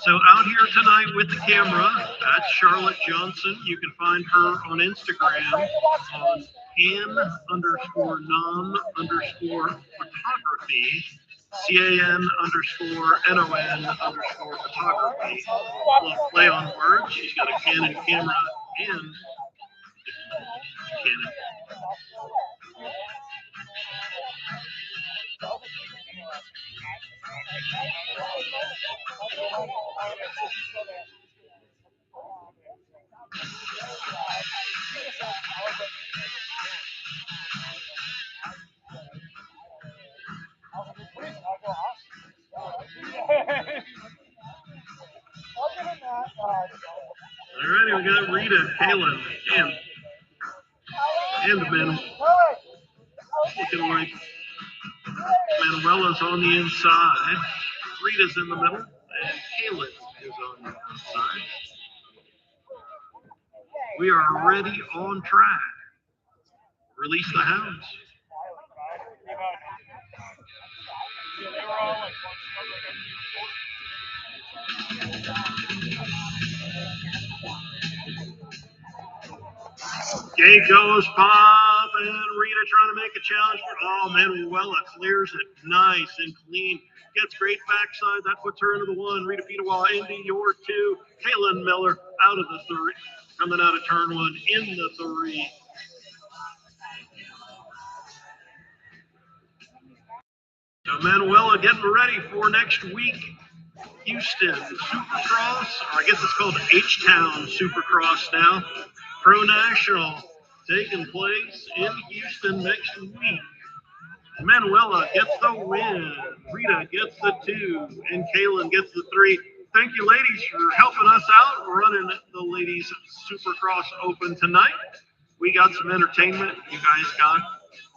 So out here tonight with the camera, that's Charlotte Johnson. You can find her on Instagram on Can_nom_photography, CAN_NON_photography. A little play on words. She's got a Canon camera and Canon. Alrighty, we got Rita, Kaylin, and Ben. Looking like Manuela's on the inside. Rita's in the middle, and Kaylin is on the outside. We are ready on track. Release the hounds. Gate goes pop, and Rita trying to make a challenge. Oh, Manuela clears it nice and clean. Gets great backside. That puts her into the 1. Rita Peterwall into your 2. Kaylin Miller out of the 3. Coming out of turn 1 in the 3. So Manuela getting ready for next week. Houston Supercross, or I guess it's called H-Town Supercross now. Pro National taking place in Houston next week. Manuela gets the win. Rita gets the 2, and Kaylin gets the 3. Thank you, ladies, for helping us out running the Ladies Supercross Open tonight. We got some entertainment. You guys got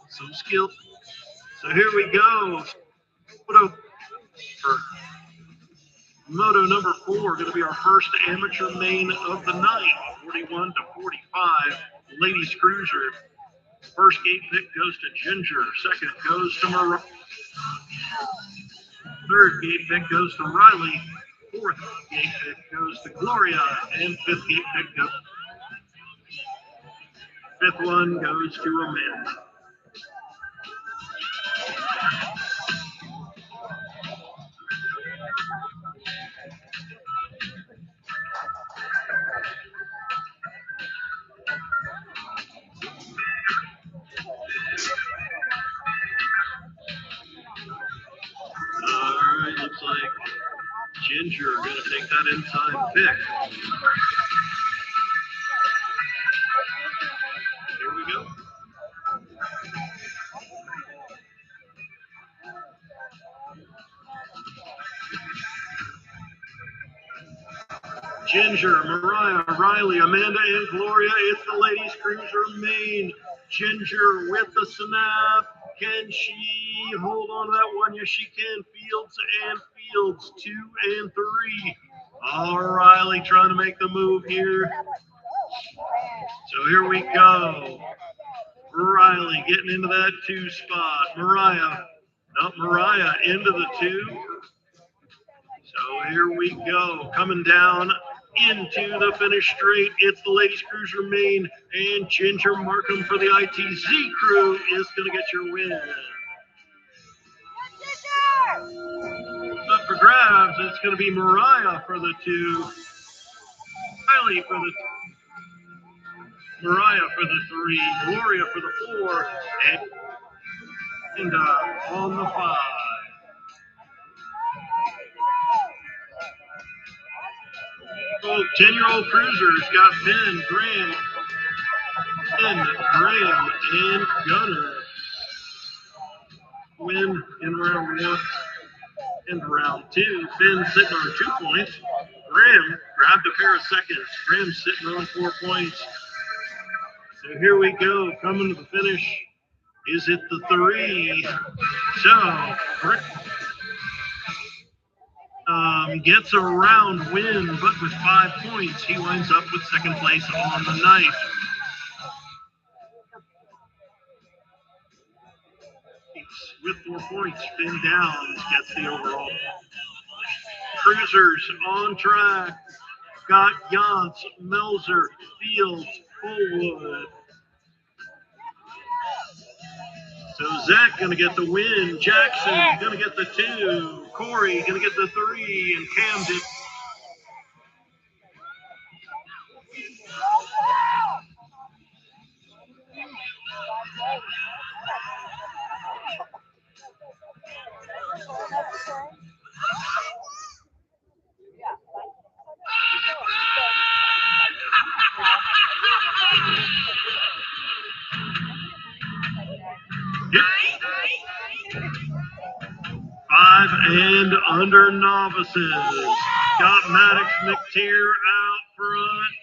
some skill. So here we go. Moto number 4, going to be our first amateur main of the night. 41 to 45, Ladies Cruiser. First gate pick goes to Ginger. Second goes to Mariah. Third gate pick goes to Riley. Fourth gate pick goes to Gloria, and fifth gate pick goes. Fifth one goes to Amanda. All right, looks like Ginger going to take that inside pick. Here we go. Ginger, Mariah, Riley, Amanda, and Gloria. It's the ladies' cruiser main. Ginger with the snap. Can she hold on to that one? Yes, she can. Fields, 2 and 3. All Riley trying to make the move here. So here we go. Riley getting into that 2 spot. Mariah into the 2. So here we go. Coming down into the finish straight. It's the ladies' cruiser main, and Ginger Markham for the ITZ crew is going to get your win. Up for grabs, it's going to be Mariah for the 2, Riley for the 2, Mariah for the 3, Gloria for the 4, and on the 5. Oh, 10-year-old cruisers got Ben, Graham, and Gunner. Win in round 1 and round 2. Ben sitting on 2 points. Graham grabbed a pair of seconds. Graham sitting on 4 points. So here we go. Coming to the finish. Is it the 3? So gets a round win, but with 5 points, he winds up with second place on the night. With 4 points, Finn Downs gets the overall. Cruisers on track. Got Jans, Melzer, Fields, Fullwood. So Zach going to get the win. Jackson going to get the 2. Corey going to get the 3. And Camden. Yep. 5 and under novices. Got Maddox McTeer out front.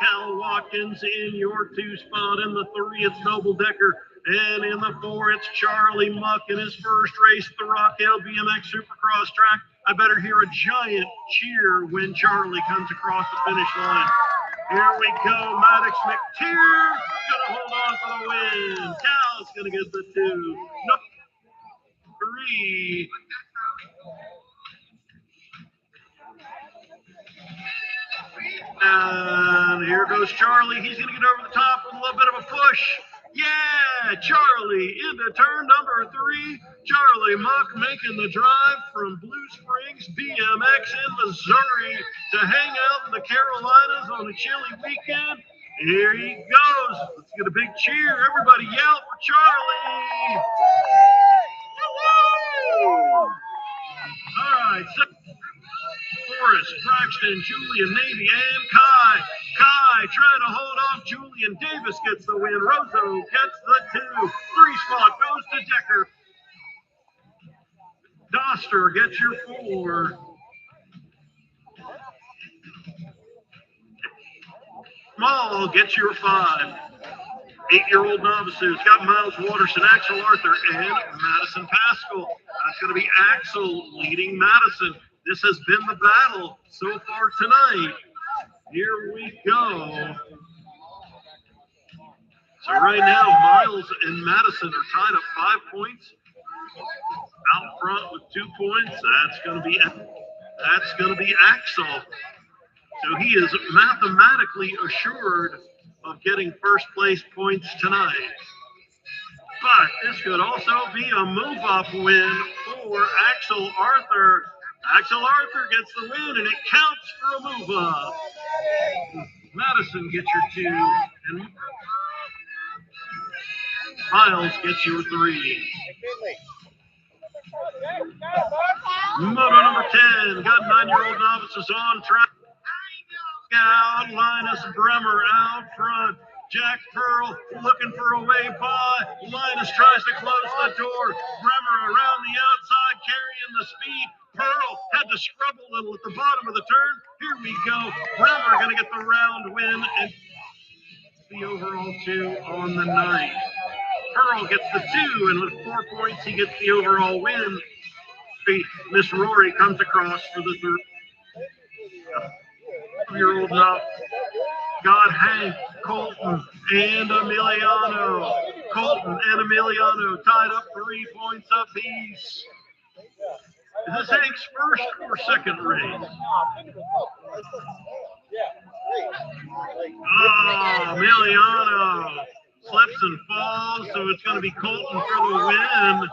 Cal Watkins in your 2 spot. In the 3, it's Noble Decker. And in the 4, it's Charlie Muck in his first race at the Rockdale BMX Supercross track. I better hear a giant cheer when Charlie comes across the finish line. Here we go. Maddox McTeer gonna hold on for the win. Cal's gonna get the 2. Nope. 3. And here goes Charlie. He's going to get over the top with a little bit of a push. Yeah, Charlie into turn number 3. Charlie Muck making the drive from Blue Springs BMX in Missouri to hang out in the Carolinas on a chilly weekend. Here he goes. Let's get a big cheer. Everybody yell for Charlie. All right. Forrest, Braxton, Julian, Navy, and Kai. Kai trying to hold off Julian. Davis gets the win. Rozo gets the 2. 3 spot goes to Decker. Doster gets your 4. Small gets your 5. 8-year-old novices got Miles Watterson, Axel Arthur, and Madison Pascal. That's going to be Axel leading Madison. This has been the battle so far tonight. Here we go. So right now, Miles and Madison are tied up 5 points. Out front with 2 points. That's going to be That's going to be Axel. So he is mathematically assured of getting first place points tonight. But this could also be a move-up win for Axel Arthur. Axel Arthur gets the win, and it counts for a move-up. Madison gets your 2, and Miles gets your 3. Moto number 10, got 9-year-old novices on track. Out, Linus Bremer out front. Jack Pearl looking for a way by. Linus tries to close the door. Bremer around the outside, carrying the speed. Pearl had to scrub a little at the bottom of the turn. Here we go. Bremer going to get the round win and the overall 2 on the night. Pearl gets the 2, and with 4 points, he gets the overall win. Miss Rory comes across for the 3-year-old now. Got Hank, Colton, and Emiliano. Colton and Emiliano tied up 3 points apiece. Is this Hank's first or second race? Oh, Emiliano slips and falls, so it's going to be Colton for the win.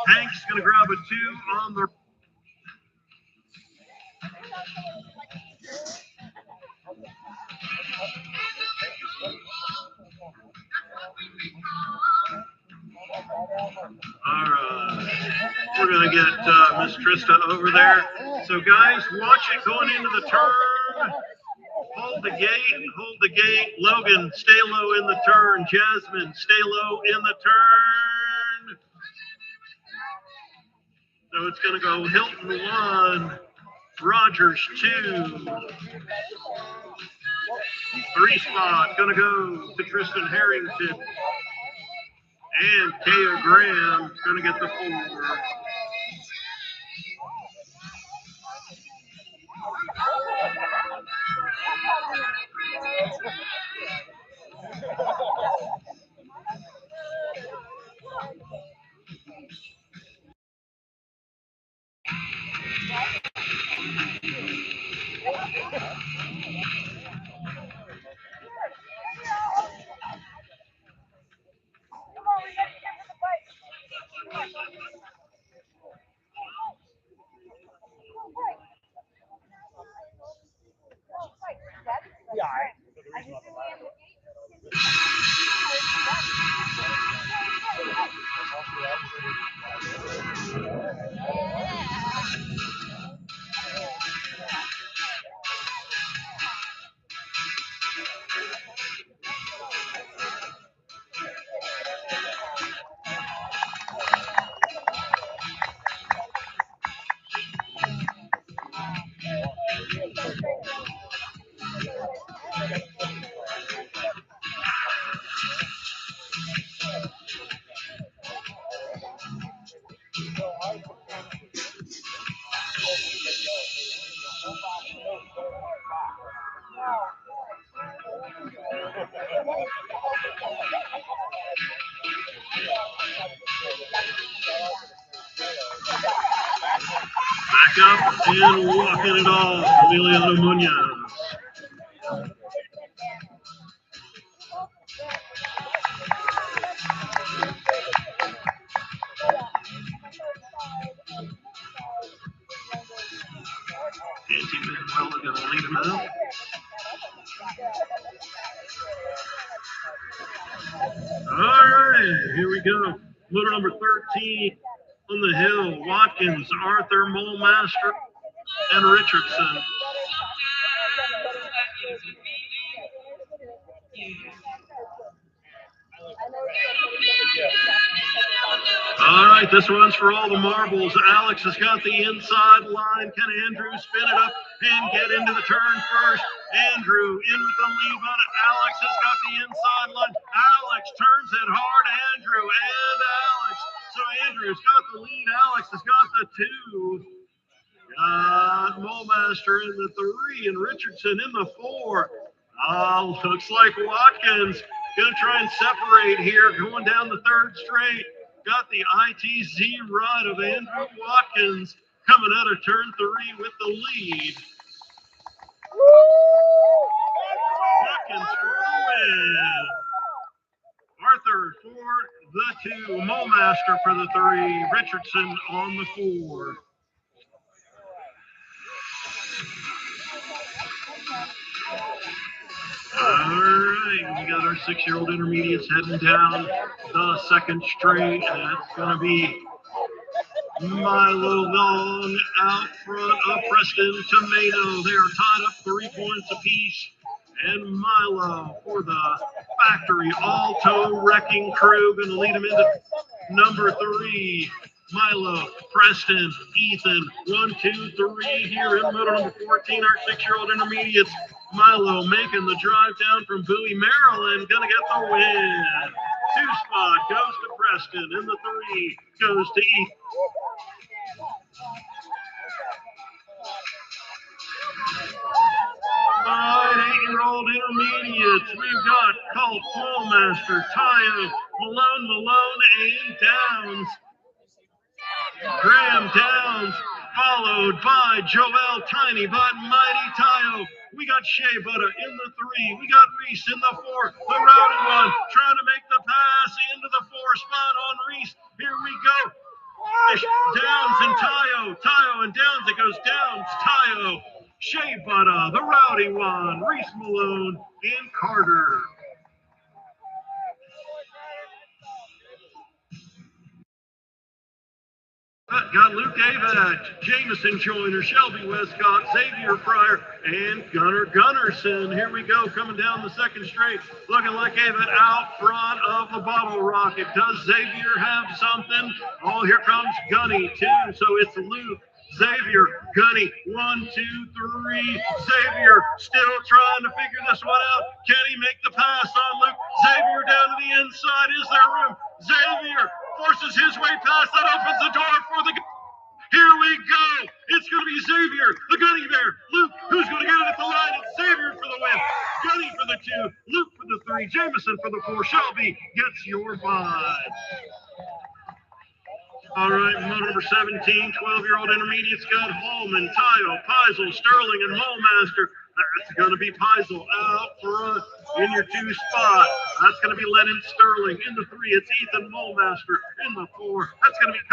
Hank's going to grab a 2 on the... All right, we're going to get Miss Trista over there. So, guys, watch it going into the turn. Hold the gate. Logan, stay low in the turn. Jasmine, stay low in the turn. So it's going to go Hilton 1, Rogers 2. 3 spot going to go to Tristan Harrington. And Kaya Graham going to get the 4. Back up and walking it off, Emiliano Munoz. Andy Manuela going to lead him out. All right, here we go. Motor number 13 on the hill. Watkins, Arthur, Molemaster, and Richardson. All right, this one's for all the marbles. Alex has got the inside line. Can Andrew spin it up and get into the turn first? Andrew in with the lead on it. Alex has got the inside line. Alex turns it hard. Andrew and Alex. So Andrew's got the lead. Alex has got the 2. Got Molemaster in the 3 and Richardson in the 4. Looks like Watkins going to try and separate here, going down the 3rd straight. Got the ITZ ride of Andrew Watkins. coming out of turn 3 with the lead. Watkins for the win. Arthur for the 2, Mulmaster for the 3, Richardson on the 4. All right, we got our 6-year-old intermediates heading down the second straight, and that's going to be Milo Long out front of Preston Tomato. They are tied up 3 points apiece. And Milo for the factory Alto Wrecking Crew going to lead them into number 3. Milo, Preston, Ethan, 1, 2, 3 here in moto number 14, our 6-year-old intermediates. Milo making the drive down from Bowie, Maryland, gonna get the win. 2 spot goes to Preston, and the 3 goes to Ethan. All right, 8-year-old intermediates. We've got Colt, Flowmaster, Tayo, Malone, and Downs. Graham Downs, followed by Joel Tiny, but Mighty Tayo. We got Shea Butter in the 3. We got Reese in the 4. The rowdy one trying to make the pass into the 4 spot on Reese. Here we go. Downs and Tayo. Tayo and Downs. It goes Downs, Tayo, Shea Butter, the rowdy one, Reese Malone, and Carter. Got Luke Avett, Jameson Joyner, Shelby Westcott, Xavier Pryor, and Gunnar Gunnarsson. Here we go, coming down the second straight. Looking like Avett out front of the bottle rocket. Does Xavier have something? Oh, here comes Gunny, too. So it's Luke, Xavier, Gunny, 1, 2, 3. Xavier still trying to figure this one out. Can he make the pass on Luke? Xavier down to the inside. Is there room? Xavier forces his way past. That opens the door for the... Here we go. It's going to be Xavier, the Gunny Bear. Luke, who's going to get it at the line? It's Xavier for the win. Gunny for the 2. Luke for the 3. Jameson for the 4. Shelby gets your 5. All right, moto number 17, 12-year-old intermediates got Hallman, Tayo, Peisel, Sterling, and Mulmaster. That's going to be Peisel out front in your 2 spot. That's going to be Lennon Sterling. In the 3, it's Ethan Mulmaster. In the 4, that's going to be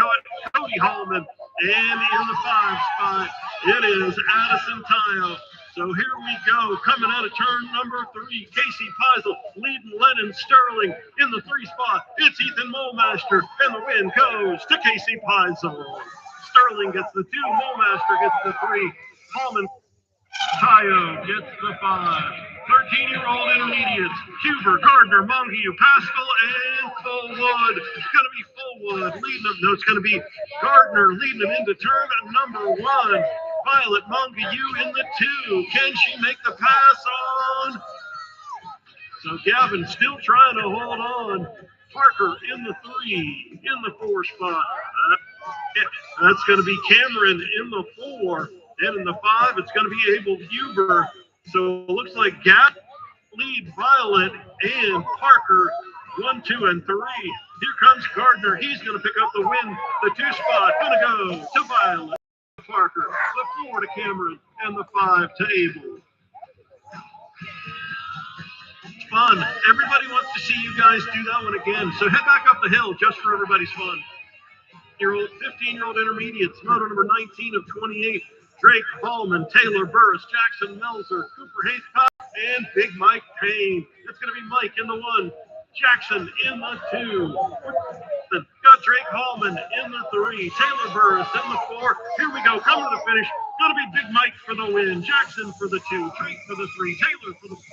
Cody Hallman. And in the 5 spot, it is Addison Tayo. So here we go, coming out of turn number 3, Casey Peisel leading Lennon Sterling. In the 3 spot, it's Ethan Mulmaster, and the win goes to Casey Peisel. Sterling gets the 2, Mulmaster gets the 3, Hallman, Tayo gets the 5. 13-year-old intermediates, Huber, Gardner, Montague, Pascal, and Fullwood. It's going to be Fullwood leading them. No, it's going to be Gardner leading them into turn number 1. Violet Montague in the 2. Can she make the pass on? So Gavin still trying to hold on. Parker in the 3, in the 4 spot. That's going to be Cameron in the 4. And in the 5, it's going to be Abel Huber. So it looks like Gap lead Violet and Parker 1, 2, and 3. Here comes Gardner. He's going to pick up the win. The 2 spot going to go to Violet, Parker, the 4 to Cameron, and the 5 to Abel. It's fun. Everybody wants to see you guys do that one again. So head back up the hill just for everybody's fun. 15-year-old intermediates, moto number 19 of 28. Drake Hallman, Taylor Burris, Jackson Melzer, Cooper Hayes, and Big Mike Payne. It's going to be Mike in the 1, Jackson in the 2. Got Drake Hallman in the 3, Taylor Burris in the 4. Here we go, coming to the finish. Going to be Big Mike for the win, Jackson for the 2, Drake for the 3, Taylor for the 4.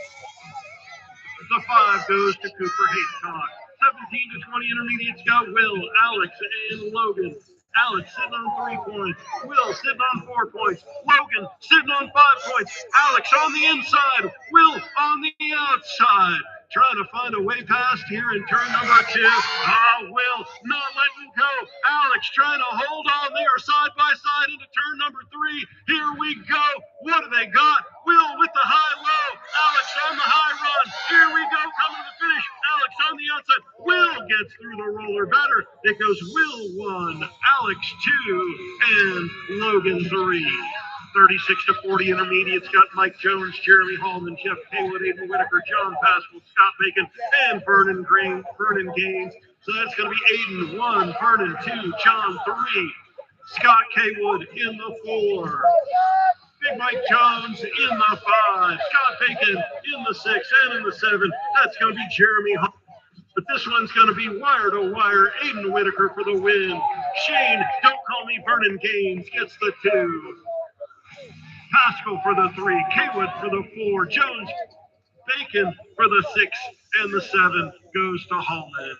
The 5 goes to Cooper Hayes. 17 to 20 intermediates got Will, Alex, and Logan. Alex sitting on 3 points. Will sitting on 4 points. Logan sitting on 5 points. Alex on the inside. Will on the outside. Trying to find a way past here in turn number 2. Will not letting go. Alex trying to hold on there side by side into turn number 3. Here we go. What do they got? Will with the high low. Alex on the high run. Here we go. Coming to the finish. Alex on the outside. Will gets through the roller better. It goes Will 1, Alex 2, and Logan 3. 36-40 intermediates got Mike Jones, Jeremy Hallman, Jeff Haywood, Aiden Whitaker, John Pascal, Scott Bacon, and Vernon Gaines. So that's going to be Aiden 1, Vernon 2, John 3, Scott Haywood in the 4. Big Mike Jones in the 5, Scott Bacon in the 6, and in the 7, that's going to be Jeremy Hall. But this one's going to be wire to wire. Aiden Whitaker for the win. Shane, don't call me Vernon Gaines, gets the 2. Pascal for the 3, Haywood for the 4, Jones, Bacon for the 6, and the 7 goes to Hallman.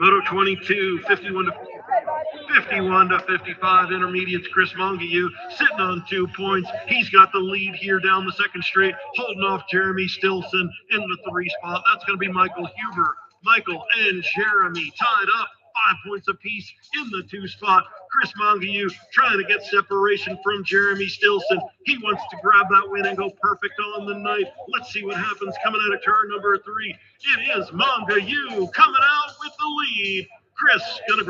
Moto 22, 51 to 55. Intermediates, Chris Mongiu sitting on 2 points. He's got the lead here down the second straight, holding off Jeremy Stilson in the 3 spot. That's going to be Michael Huber. Michael and Jeremy tied up 5 points apiece in the 2 spot. Chris Mongiu trying to get separation from Jeremy Stilson. He wants to grab that win and go perfect on the night. Let's see what happens coming out of turn number 3. It is Mongiu coming out with the lead. Chris gonna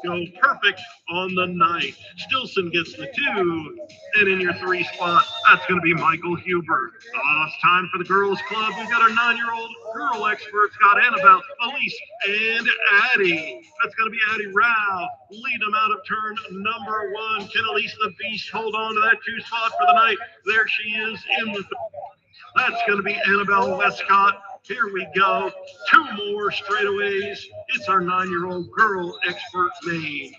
go perfect on the night. Stilson gets the 2, and in your 3 spot, that's going to be Michael Huber. It's time for the girls' club. We've got our 9-year-old girl experts, got Annabelle, Elise, and Addie. That's going to be Addie Rao. Lead them out of turn number 1. Can Elise the Beast hold on to that 2 spot for the night? There she is in the. That's going to be Annabelle Westcott. Here we go. 2 more straightaways. It's our 9-year-old girl expert maid.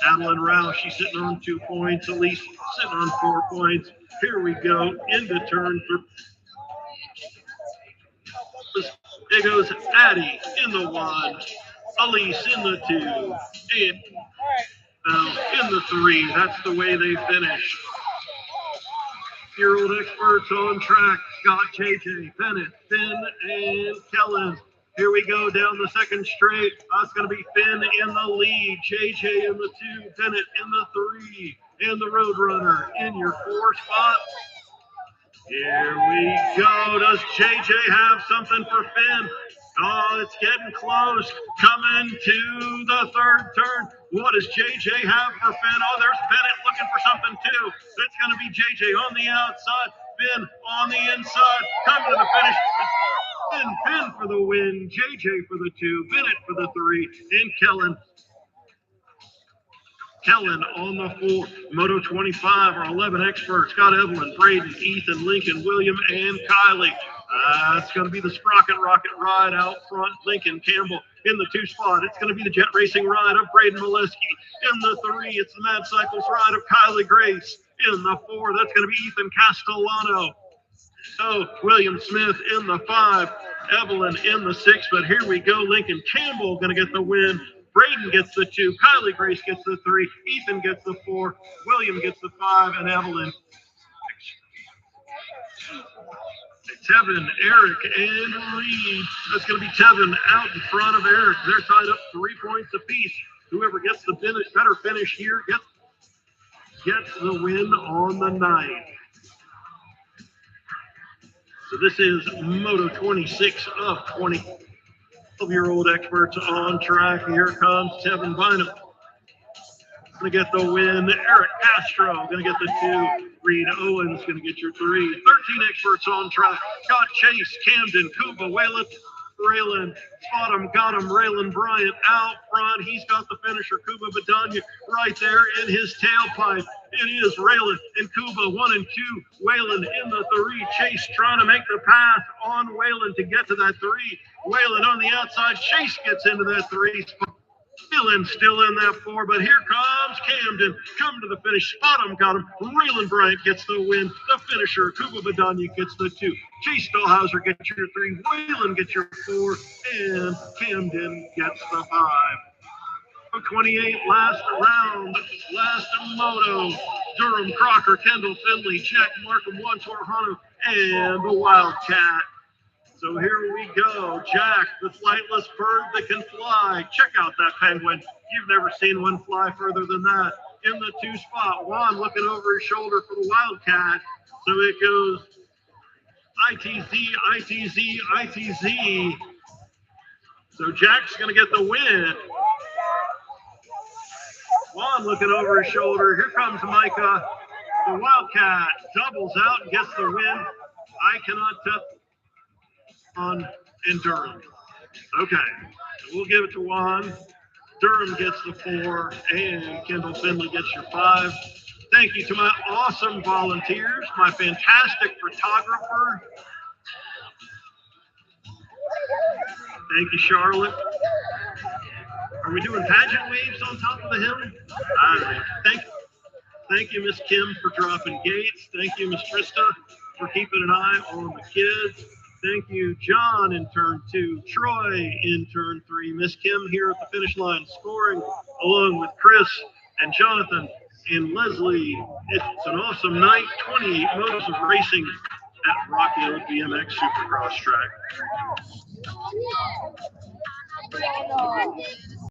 Adeline Rao, she's sitting on 2 points. Elise sitting on 4 points. Here we go. Into turn 3. It goes Addie in the 1. Elise in the 2. And in the 3. That's the way they finish. Year-old experts on track. Scott, JJ, Bennett, Finn, and Kellen. Here we go down the second straight. That's going to be Finn in the lead. JJ in the 2, Bennett in the 3, and the Roadrunner in your 4 spot. Here we go. Does JJ have something for Finn? Oh, it's getting close. Coming to the 3rd turn. What does JJ have for Finn? Oh, there's Bennett looking for something too. It's going to be JJ on the outside. Finn on the inside. Coming to the finish. Finn for the win. JJ for the 2. Bennett for the 3. And Kellen on the 4. Moto 25, our 11 experts. Scott Evelyn, Braden, Ethan, Lincoln, William, and Kylie. It's going to be the Sprocket Rocket ride out front. Lincoln Campbell in the 2 spot. It's going to be the Jet Racing ride of Braden Molesky. In the 3, it's the Mad Cycles ride of Kylie Grace. In the 4, that's going to be Ethan Castellano. So William Smith in the 5. Evelyn in the 6. But here we go. Lincoln Campbell going to get the win. Braden gets the 2. Kylie Grace gets the 3. Ethan gets the 4. William gets the 5. And Evelyn. Tevin, Eric, and Reed. That's going to be Tevin out in front of Eric. They're tied up 3 points apiece. Whoever gets the better finish here gets the win on the night. So this is Moto 26 of 20. 12-year-old experts on track. Here comes Tevin Bynum. Going to get the win. Eric Castro going to get the 2. Reed Owens going to get your 3. 13 experts on track. Got Chase, Camden, Kuba, Raylan, spot him, got him. Raylan Bryant out front. He's got the finisher. Kuba Badanya right there in his tailpipe. It is Raylan and Kuba, 1 and 2. Waylon in the 3. Chase trying to make the pass on Waylon to get to that 3. Waylon on the outside. Chase gets into that 3 spot. Still in that 4, but here comes Camden. Come to the finish. Spot him, got him. Raylan Bryant gets the win. The finisher, Kuba Badanya gets the 2. Chase Stallhauser gets your 3. Waylon gets your 4. And Camden gets the 5. 28, last round, last moto. Durham, Crocker, Kendall, Finley, Jack, Markham, Wantorhano, and the Wildcat. So here we go. Jack, the flightless bird that can fly. Check out that penguin. You've never seen one fly further than that. In the 2 spot, Juan looking over his shoulder for the Wildcat. So it goes ITZ. So Jack's going to get the win. Juan looking over his shoulder. Here comes Micah. The Wildcat doubles out and gets the win. I cannot tell on and Durham. Okay, we'll give it to Juan. Durham gets the 4, and Kendall Finley gets your 5. Thank you to my awesome volunteers, my fantastic photographer. Thank you, Charlotte. Are we doing pageant waves on top of the hill? I don't know. Thank you, Miss Kim, for dropping gates. Thank you, Miss Trista, for keeping an eye on the kids. Thank you, John, in turn 2, Troy in turn 3, Miss Kim here at the finish line scoring, along with Chris and Jonathan and Leslie. It's an awesome night, 28 modes of racing at Rocky Hill BMX Supercross track.